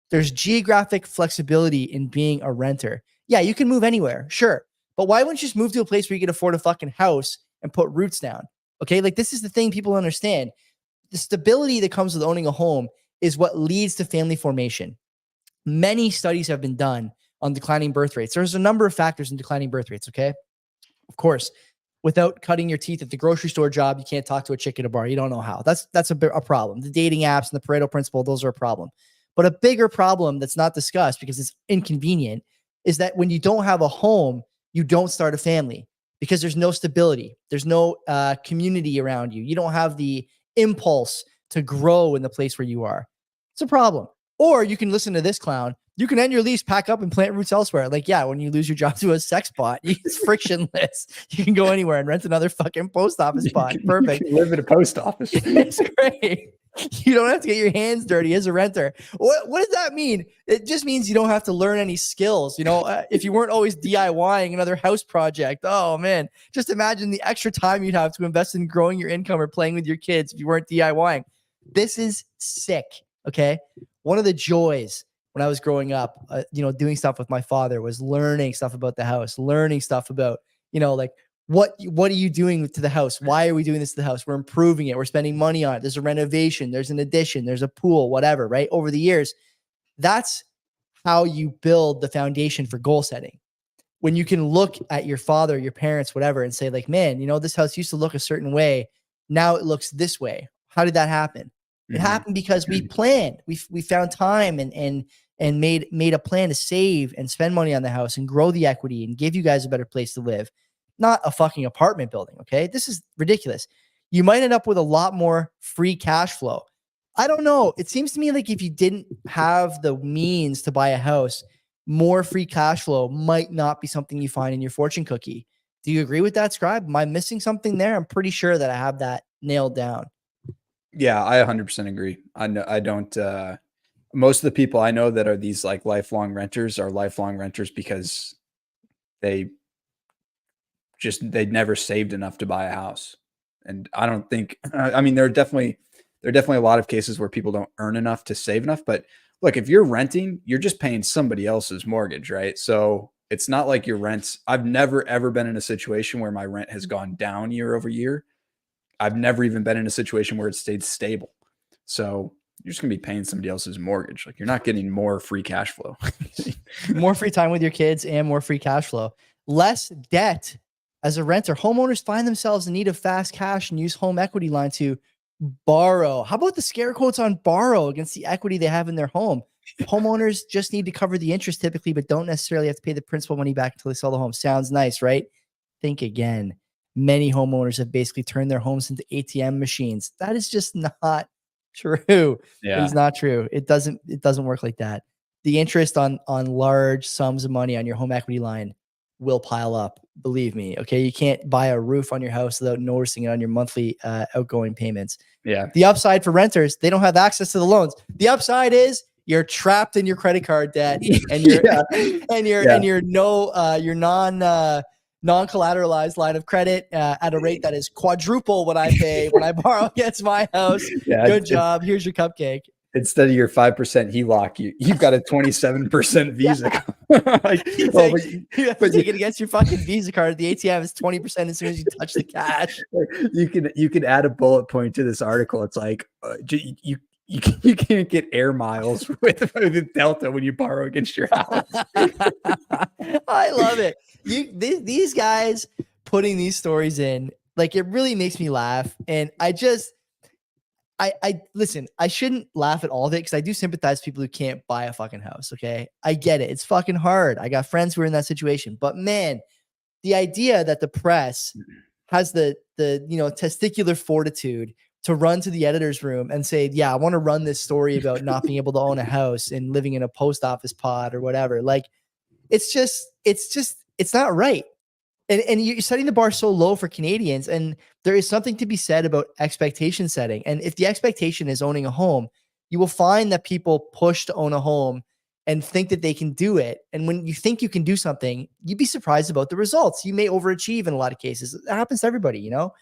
There's geographic flexibility in being a renter. Yeah, you can move anywhere, sure. But why wouldn't you just move to a place where you can afford a fucking house and put roots down? Okay, like this is the thing people understand. The stability that comes with owning a home is what leads to family formation. Many studies have been done on declining birth rates. There's a number of factors in declining birth rates, okay? Of course, without cutting your teeth at the grocery store job, you can't talk to a chick at a bar. You don't know how. That's a problem. The dating apps and the Pareto principle, those are a problem. But a bigger problem that's not discussed because it's inconvenient is that when you don't have a home, you don't start a family because there's no stability. There's no community around you. You don't have the impulse to grow in the place where you are. It's a problem. Or you can listen to this clown. You can end your lease, pack up, and plant roots elsewhere. Like, yeah, when you lose your job to a sex bot, it's frictionless. You can go anywhere and rent another fucking post office bot. Perfect. You can live at a post office. It's great. You don't have to get your hands dirty as a renter. What does that mean? It just means you don't have to learn any skills. If you weren't always DIYing another house project, oh man, just imagine the extra time you'd have to invest in growing your income or playing with your kids if you weren't DIYing. This is sick. Okay. One of the joys when I was growing up, doing stuff with my father was learning stuff about the house, learning stuff about, like, what are you doing to the house? Why are we doing this to the house? We're improving it. We're spending money on it. There's a renovation. There's an addition. There's a pool, whatever, right? Over the years, that's how you build the foundation for goal setting. When you can look at your father, your parents, whatever, and say like, man, this house used to look a certain way. Now it looks this way. How did that happen? It happened because we planned. We found time and made a plan to save and spend money on the house and grow the equity and give you guys a better place to live. Not a fucking apartment building, okay? This is ridiculous. You might end up with a lot more free cash flow. I don't know. It seems to me like if you didn't have the means to buy a house, more free cash flow might not be something you find in your fortune cookie. Do you agree with that, Scribe? Am I missing something there? I'm pretty sure that I have that nailed down. Yeah, I 100% agree. I don't, most of the people I know that are these like lifelong renters are lifelong renters because they'd never saved enough to buy a house. And I don't think, I mean, there are definitely a lot of cases where people don't earn enough to save enough, but look, if you're renting, you're just paying somebody else's mortgage, right? So it's not like your rents. I've never, ever been in a situation where my rent has gone down year over year. I've never even been in a situation where it stayed stable. So you're just going to be paying somebody else's mortgage. Like you're not getting more free cash flow. More free time with your kids and more free cash flow. Less debt. As a renter, homeowners find themselves in need of fast cash and use home equity line to borrow. How about the scare quotes on borrow against the equity they have in their home? Homeowners just need to cover the interest typically, but don't necessarily have to pay the principal money back until they sell the home. Sounds nice, right? Think again. Many homeowners have basically turned their homes into ATM machines. That is just not true. Yeah. It's not true. It doesn't work like that. The interest on large sums of money on your home equity line will pile up. Believe me. Okay. You can't buy a roof on your house without noticing it on your monthly outgoing payments. Yeah. The upside for renters, they don't have access to the loans. The upside is you're trapped in your credit card debt and you're non-collateralized line of credit at a rate that is quadruple what I pay when I borrow against my house. Yeah, Good job. Here's your cupcake. instead of your 5% HELOC, you've got a 27% Visa. Like, well, you have to take it against your fucking Visa card at the ATM. It's 20% as soon as you touch the cash. You can add a bullet point to this article. It's like you can't get air miles with Delta when you borrow against your house. I love it. These guys putting these stories in, like, it really makes me laugh. And I listen, I shouldn't laugh at all of it because I do sympathize with people who can't buy a fucking house. Okay. I get it. It's fucking hard. I got friends who are in that situation, but man, the idea that the press has the testicular fortitude to run to the editor's room and say, yeah, I want to run this story about not being able to own a house and living in a post office pod or whatever. Like, it's not right. And you're setting the bar so low for Canadians. And there is something to be said about expectation setting. And if the expectation is owning a home, you will find that people push to own a home and think that they can do it. And when you think you can do something, you'd be surprised about the results. You may overachieve in a lot of cases. It happens to everybody, you know?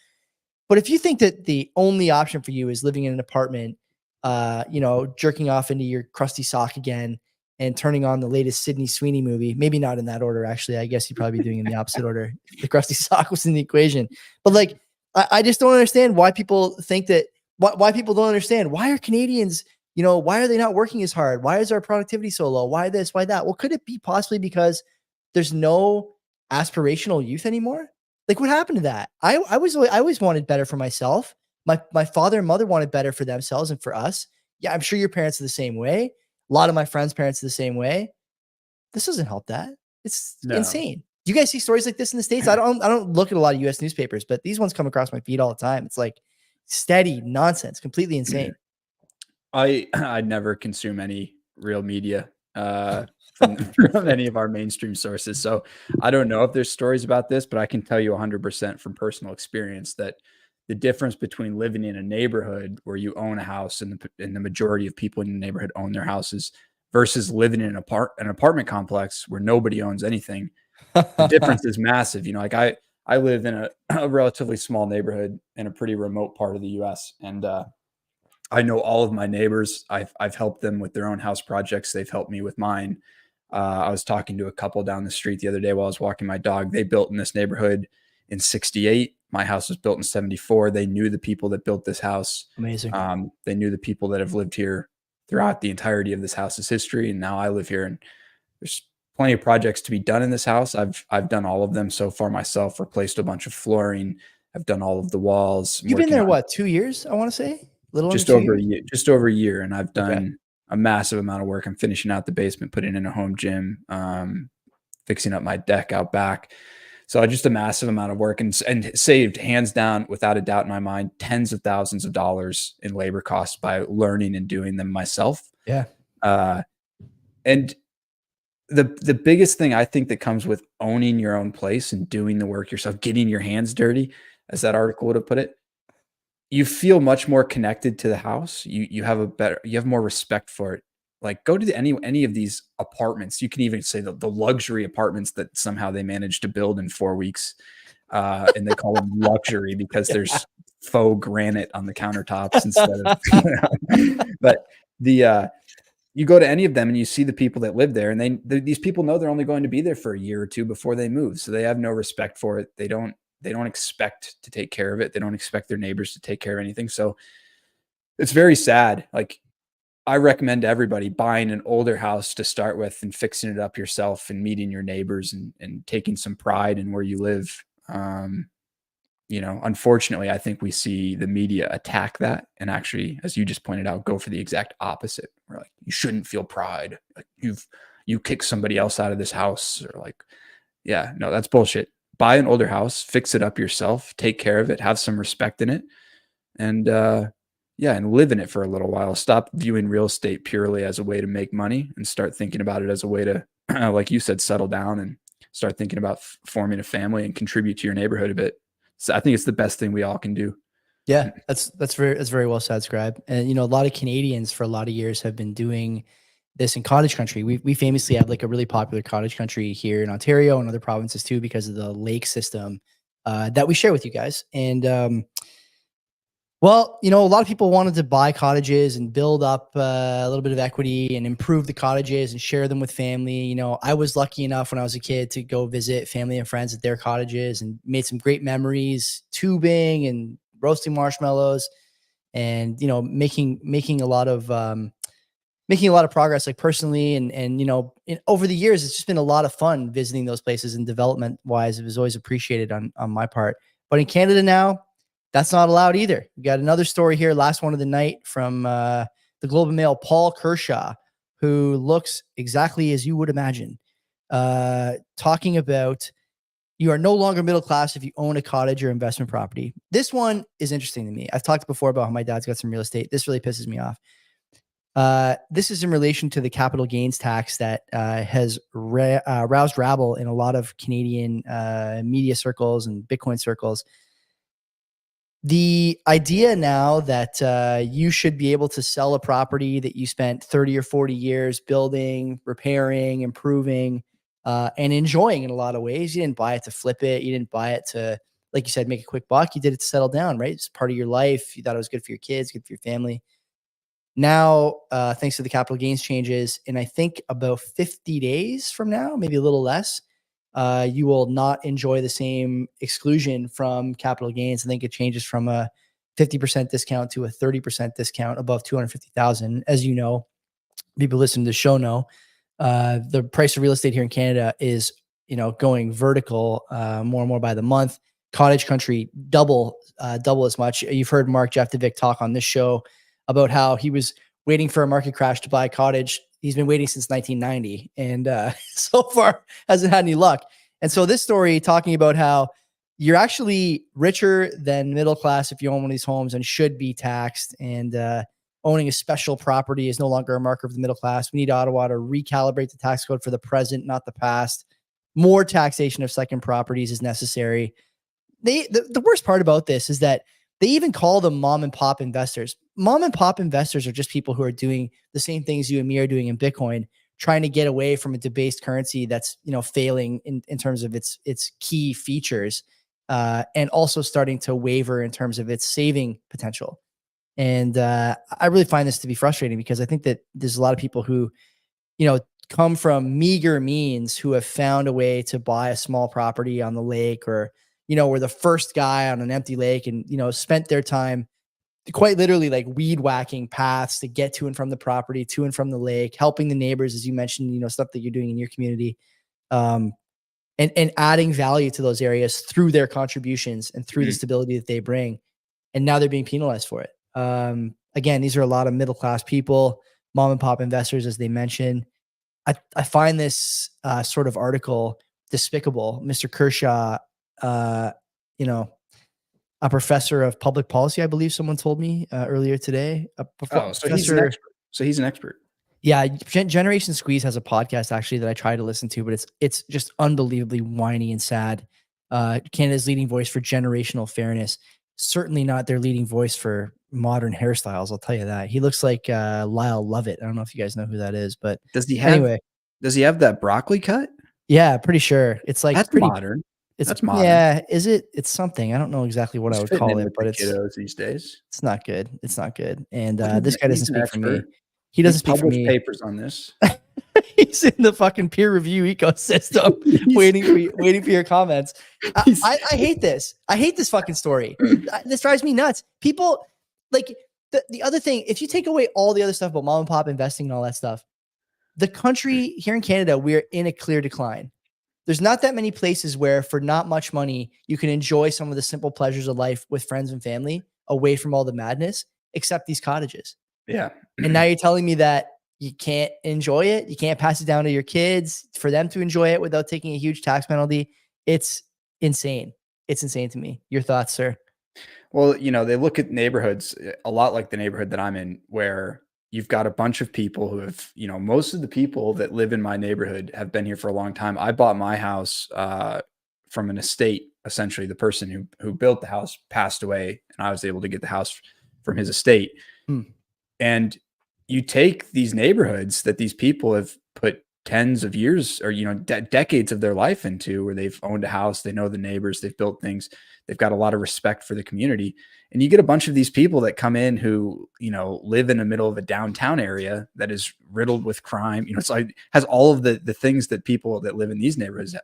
But if you think that the only option for you is living in an apartment, jerking off into your crusty sock again, and turning on the latest Sydney Sweeney movie, maybe not in that order, actually. I guess you'd probably be doing it in the opposite order if the crusty sock was in the equation. But like, I just don't understand why people think that, why people don't understand. Why are Canadians, why are they not working as hard? Why is our productivity so low? Why this, why that? Well, could it be possibly because there's no aspirational youth anymore? Like, what happened to that? I always wanted better for myself. My father and mother wanted better for themselves and for us. Yeah, I'm sure your parents are the same way. A lot of my friends' parents are the same way. This doesn't help that. It's insane. Do you guys see stories like this in the States? I don't look at a lot of US newspapers, but these ones come across my feed all the time. It's like steady nonsense, completely insane. I never consume any real media from any of our mainstream sources. So I don't know if there's stories about this, but I can tell you 100% from personal experience that the difference between living in a neighborhood where you own a house and the majority of people in the neighborhood own their houses versus living in an apartment complex where nobody owns anything, the difference is massive. Like I live in a relatively small neighborhood in a pretty remote part of the US. And I know all of my neighbors. I've helped them with their own house projects. They've helped me with mine. I was talking to a couple down the street the other day while I was walking my dog. They built in this neighborhood in 68. My house was built in 74. They knew the people that built this house. Amazing. They knew the people that have lived here throughout the entirety of this house's history. And now I live here, and there's plenty of projects to be done in this house. I've done all of them so far myself, replaced a bunch of flooring. I've done all of the walls. You've been there, what, 2 years? I want to say just over a year. And I've done a massive amount of work. I'm finishing out the basement, putting in a home gym, fixing up my deck out back. So just a massive amount of work and saved, hands down, without a doubt in my mind, tens of thousands of dollars in labor costs by learning and doing them myself. Yeah. And the biggest thing I think that comes with owning your own place and doing the work yourself, getting your hands dirty, as that article would have put it, you feel much more connected to the house. You have more respect for it. Like, go to any of these apartments. You can even say the luxury apartments that somehow they managed to build in 4 weeks. And they call them luxury because there's faux granite on the countertops instead of, but you go to any of them and you see the people that live there, and these people know they're only going to be there for a year or two before they move. So they have no respect for it. They don't expect to take care of it. They don't expect their neighbors to take care of anything. So it's very sad. Like, I recommend to everybody buying an older house to start with and fixing it up yourself and meeting your neighbors and taking some pride in where you live. Unfortunately, I think we see the media attack that and actually, as you just pointed out, go for the exact opposite. We're like, you shouldn't feel pride. Like, you kick somebody else out of this house, or like, yeah, no, that's bullshit. Buy an older house, fix it up yourself, take care of it, have some respect in it, and live in it for a little while. Stop viewing real estate purely as a way to make money and start thinking about it as a way to, like you said, settle down and start thinking about forming a family and contribute to your neighborhood a bit. So I think it's the best thing we all can do. Yeah, that's very well said, Scribe. And a lot of Canadians for a lot of years have been doing this in cottage country. We famously have like a really popular cottage country here in Ontario and other provinces too, because of the lake system that we share with you guys. And Well, a lot of people wanted to buy cottages and build up a little bit of equity and improve the cottages and share them with family. I was lucky enough when I was a kid to go visit family and friends at their cottages and made some great memories, tubing and roasting marshmallows, and making a lot of progress, like personally, and over the years, it's just been a lot of fun visiting those places, and development wise, it was always appreciated on my part. But in Canada now, that's not allowed either. We got another story here, last one of the night, from the Globe and Mail, Paul Kershaw, who looks exactly as you would imagine, talking about you are no longer middle class if you own a cottage or investment property. This one is interesting to me. I've talked before about how my dad's got some real estate. This really pisses me off. This is in relation to the capital gains tax that has roused rabble in a lot of Canadian media circles and Bitcoin circles. The idea now that you should be able to sell a property that you spent 30 or 40 years building, repairing, improving, and enjoying in a lot of ways. You didn't buy it to flip it. You didn't buy it to, like you said, make a quick buck. You did it to settle down, right? It's part of your life. You thought it was good for your kids, good for your family. Now, thanks to the capital gains changes, in I think about 50 days from now, maybe a little less, you will not enjoy the same exclusion from capital gains. I think it changes from a 50% discount to a 30% discount above 250,000. As you know, people listening to the show know, the price of real estate here in Canada is, going vertical more and more by the month. Cottage country, double as much. You've heard Mark Jeftovic talk on this show about how he was waiting for a market crash to buy a cottage. He's been waiting since 1990 and so far hasn't had any luck. And so this story talking about how you're actually richer than middle class if you own one of these homes and should be taxed, and owning a special property is no longer a marker of the middle class. We need Ottawa to recalibrate the tax code for the present, not the past. More taxation of second properties is necessary. The worst part about this is that they even call them mom and pop investors. Mom and pop investors are just people who are doing the same things you and me are doing in Bitcoin, trying to get away from a debased currency that's, failing in terms of its key features, and also starting to waver in terms of its saving potential. And I really find this to be frustrating because I think that there's a lot of people who, come from meager means, who have found a way to buy a small property on the lake, or were the first guy on an empty lake and, spent their time quite literally like weed whacking paths to get to and from the property, to and from the lake, helping the neighbors, as you mentioned, stuff that you're doing in your community, and adding value to those areas through their contributions and through the stability that they bring. And now they're being penalized for it. Again, these are a lot of middle-class people, mom and pop investors, as they mentioned. I find this sort of article despicable. Mr. Kershaw, a professor of public policy, I believe someone told me earlier today. So he's an expert. He's an expert. Yeah, Generation Squeeze has a podcast actually that I try to listen to, but it's just unbelievably whiny and sad. Canada's leading voice for generational fairness. Certainly not their leading voice for modern hairstyles. I'll tell you that. He looks like Lyle Lovett. I don't know if you guys know who that is, but does he have that broccoli cut? Yeah, pretty sure. It's like that's pretty modern. That's modern. Yeah, is it? It's something. I don't know exactly what I would call it, but it's kiddos these days. It's not good. It's not good. And this guy doesn't speak for me. He doesn't speak for me. Papers on this. He's in the fucking peer review ecosystem, waiting for your comments. I hate this. I hate this fucking story. This drives me nuts. People like the other thing. If you take away all the other stuff about mom and pop investing and all that stuff, the country here in Canada, we're in a clear decline. There's not that many places where for not much money, you can enjoy some of the simple pleasures of life with friends and family away from all the madness, except these cottages. Yeah. And now you're telling me that you can't enjoy it. You can't pass it down to your kids for them to enjoy it without taking a huge tax penalty. It's insane. It's insane to me. Your thoughts, sir? Well, they look at neighborhoods a lot like the neighborhood that I'm in, where you've got a bunch of people who have, most of the people that live in my neighborhood have been here for a long time. I bought my house from an estate. Essentially, the person who built the house passed away, and I was able to get the house from his estate. And you take these neighborhoods that these people have put tens of years or, decades of their life into, where they've owned a house, they know the neighbors, they've built things, they've got a lot of respect for the community. And you get a bunch of these people that come in who, live in the middle of a downtown area that is riddled with crime. It's like, has all of the things that people that live in these neighborhoods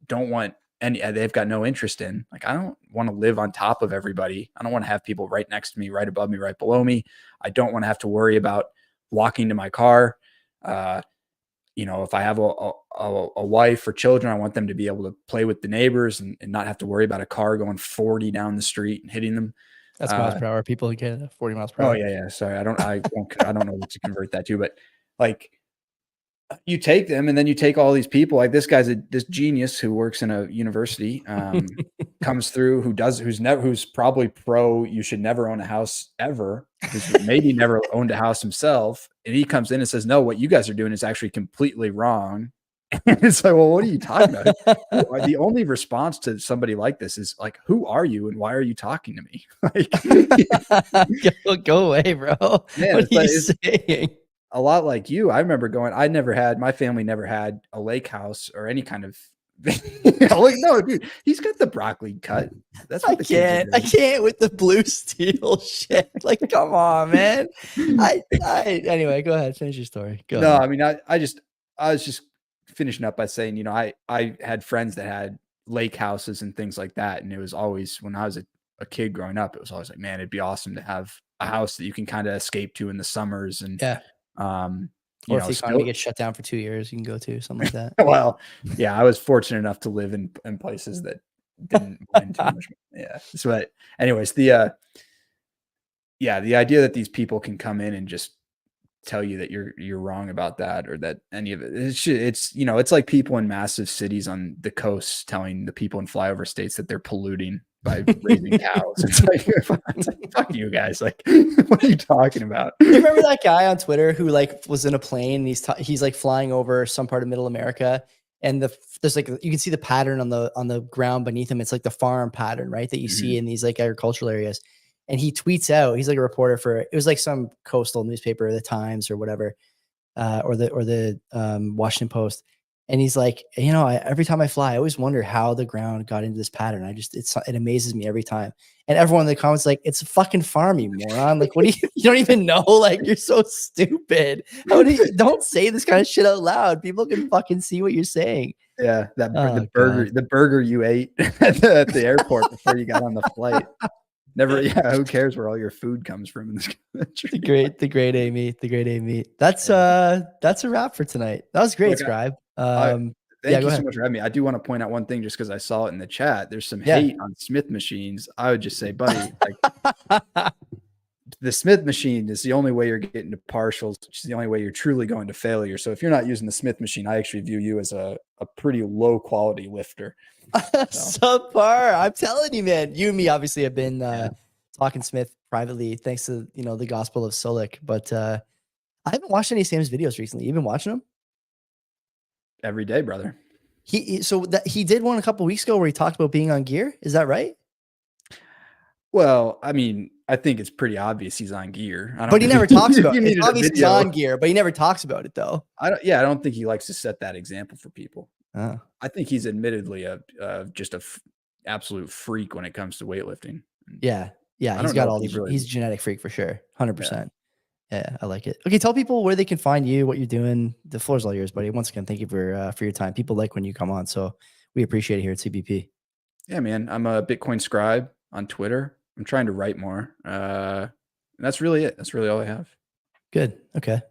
don't want, and they've got no interest in. Like, I don't want to live on top of everybody. I don't want to have people right next to me, right above me, right below me. I don't want to have to worry about walking to my car. If I have a wife or children, I want them to be able to play with the neighbors and not have to worry about a car going 40 down the street and hitting them. That's miles per hour. People in Canada, 40 miles per hour. Oh yeah. Sorry. I don't know what to convert that to, but like, you take them and then you take all these people, like this guy's this genius who works in a university, comes through, who's probably pro, you should never own a house ever, who's maybe never owned a house himself. And he comes in and says, no, what you guys are doing is actually completely wrong. And it's like, well, what are you talking about? The only response to somebody like this is like, who are you and why are you talking to me? Like, go away, bro. Man, what are you saying? A lot like you. I remember my family never had a lake house or any kind of like, no, dude, he's got the broccoli cut. That's what I can't with the blue steel shit. Like, come on, man. Anyway, go ahead, finish your story. Go ahead. I mean, I was just finishing up by saying, I had friends that had lake houses and things like that, and it was always, when I was a kid growing up, it was always like, man, it'd be awesome to have a house that you can kind of escape to in the summers. And or if the economy gets shut down for 2 years, you can go to something like that. Well, yeah, I was fortunate enough to live in places that didn't mind too much. Yeah. So, anyways, the idea that these people can come in and just tell you that you're wrong about that, or that any of it, it's like people in massive cities on the coast telling the people in flyover states that they're polluting by raising cows. It's like, fuck you guys. Like, what are you talking about? You remember that guy on Twitter who like was in a plane and he's like flying over some part of middle America, and there's like, you can see the pattern on the ground beneath him. It's like the farm pattern, right? That you see in these like agricultural areas. And he tweets out, he's like a reporter for, it was like some coastal newspaper, the Times or whatever, or the Washington Post. And he's like, every time I fly, I always wonder how the ground got into this pattern. It amazes me every time. And everyone in the comments like, it's a fucking farm, you moron. Like, what do you don't even know? Like, you're so stupid. Don't say this kind of shit out loud. People can fucking see what you're saying. Yeah. The burger you ate at the airport before you got on the flight. Never, yeah. Who cares where all your food comes from in this country? The great A meat. That's a wrap for tonight. That was great, Scribe. Thank you so much for having me. I do want to point out one thing, just because I saw it in the chat. There's some hate on Smith machines. I would just say, buddy, like, the Smith machine is the only way you're getting to partials, which is the only way you're truly going to failure. So if you're not using the Smith machine, I actually view you as a pretty low quality lifter. Subpar. I'm telling you, man. You and me obviously have been talking Smith privately, thanks to the Gospel of Solik. But I haven't watched any of Sam's videos recently. You've been watching them? Every day, brother. He did one a couple weeks ago where he talked about being on gear. Is that right? Well, I mean, I think it's pretty obvious he's on gear. But he never talks about it. It's obviously he's on gear, but he never talks about it though. I don't think he likes to set that example for people. Oh. I think he's admittedly just a absolute freak when it comes to weightlifting. Yeah. He's got all these. He's a genetic freak for sure. 100%. Yeah, I like it. Okay, tell people where they can find you, what you're doing. The floor's all yours, buddy. Once again, thank you for your time. People like when you come on, so we appreciate it here at CBP. Yeah, man. I'm a Bitcoin Scribe on Twitter. I'm trying to write more. And that's really it. That's really all I have. Good. Okay.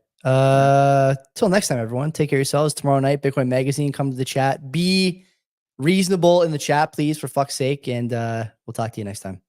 Till next time, everyone. Take care of yourselves. Tomorrow night, Bitcoin Magazine. Come to the chat. Be reasonable in the chat, please, for fuck's sake. And we'll talk to you next time.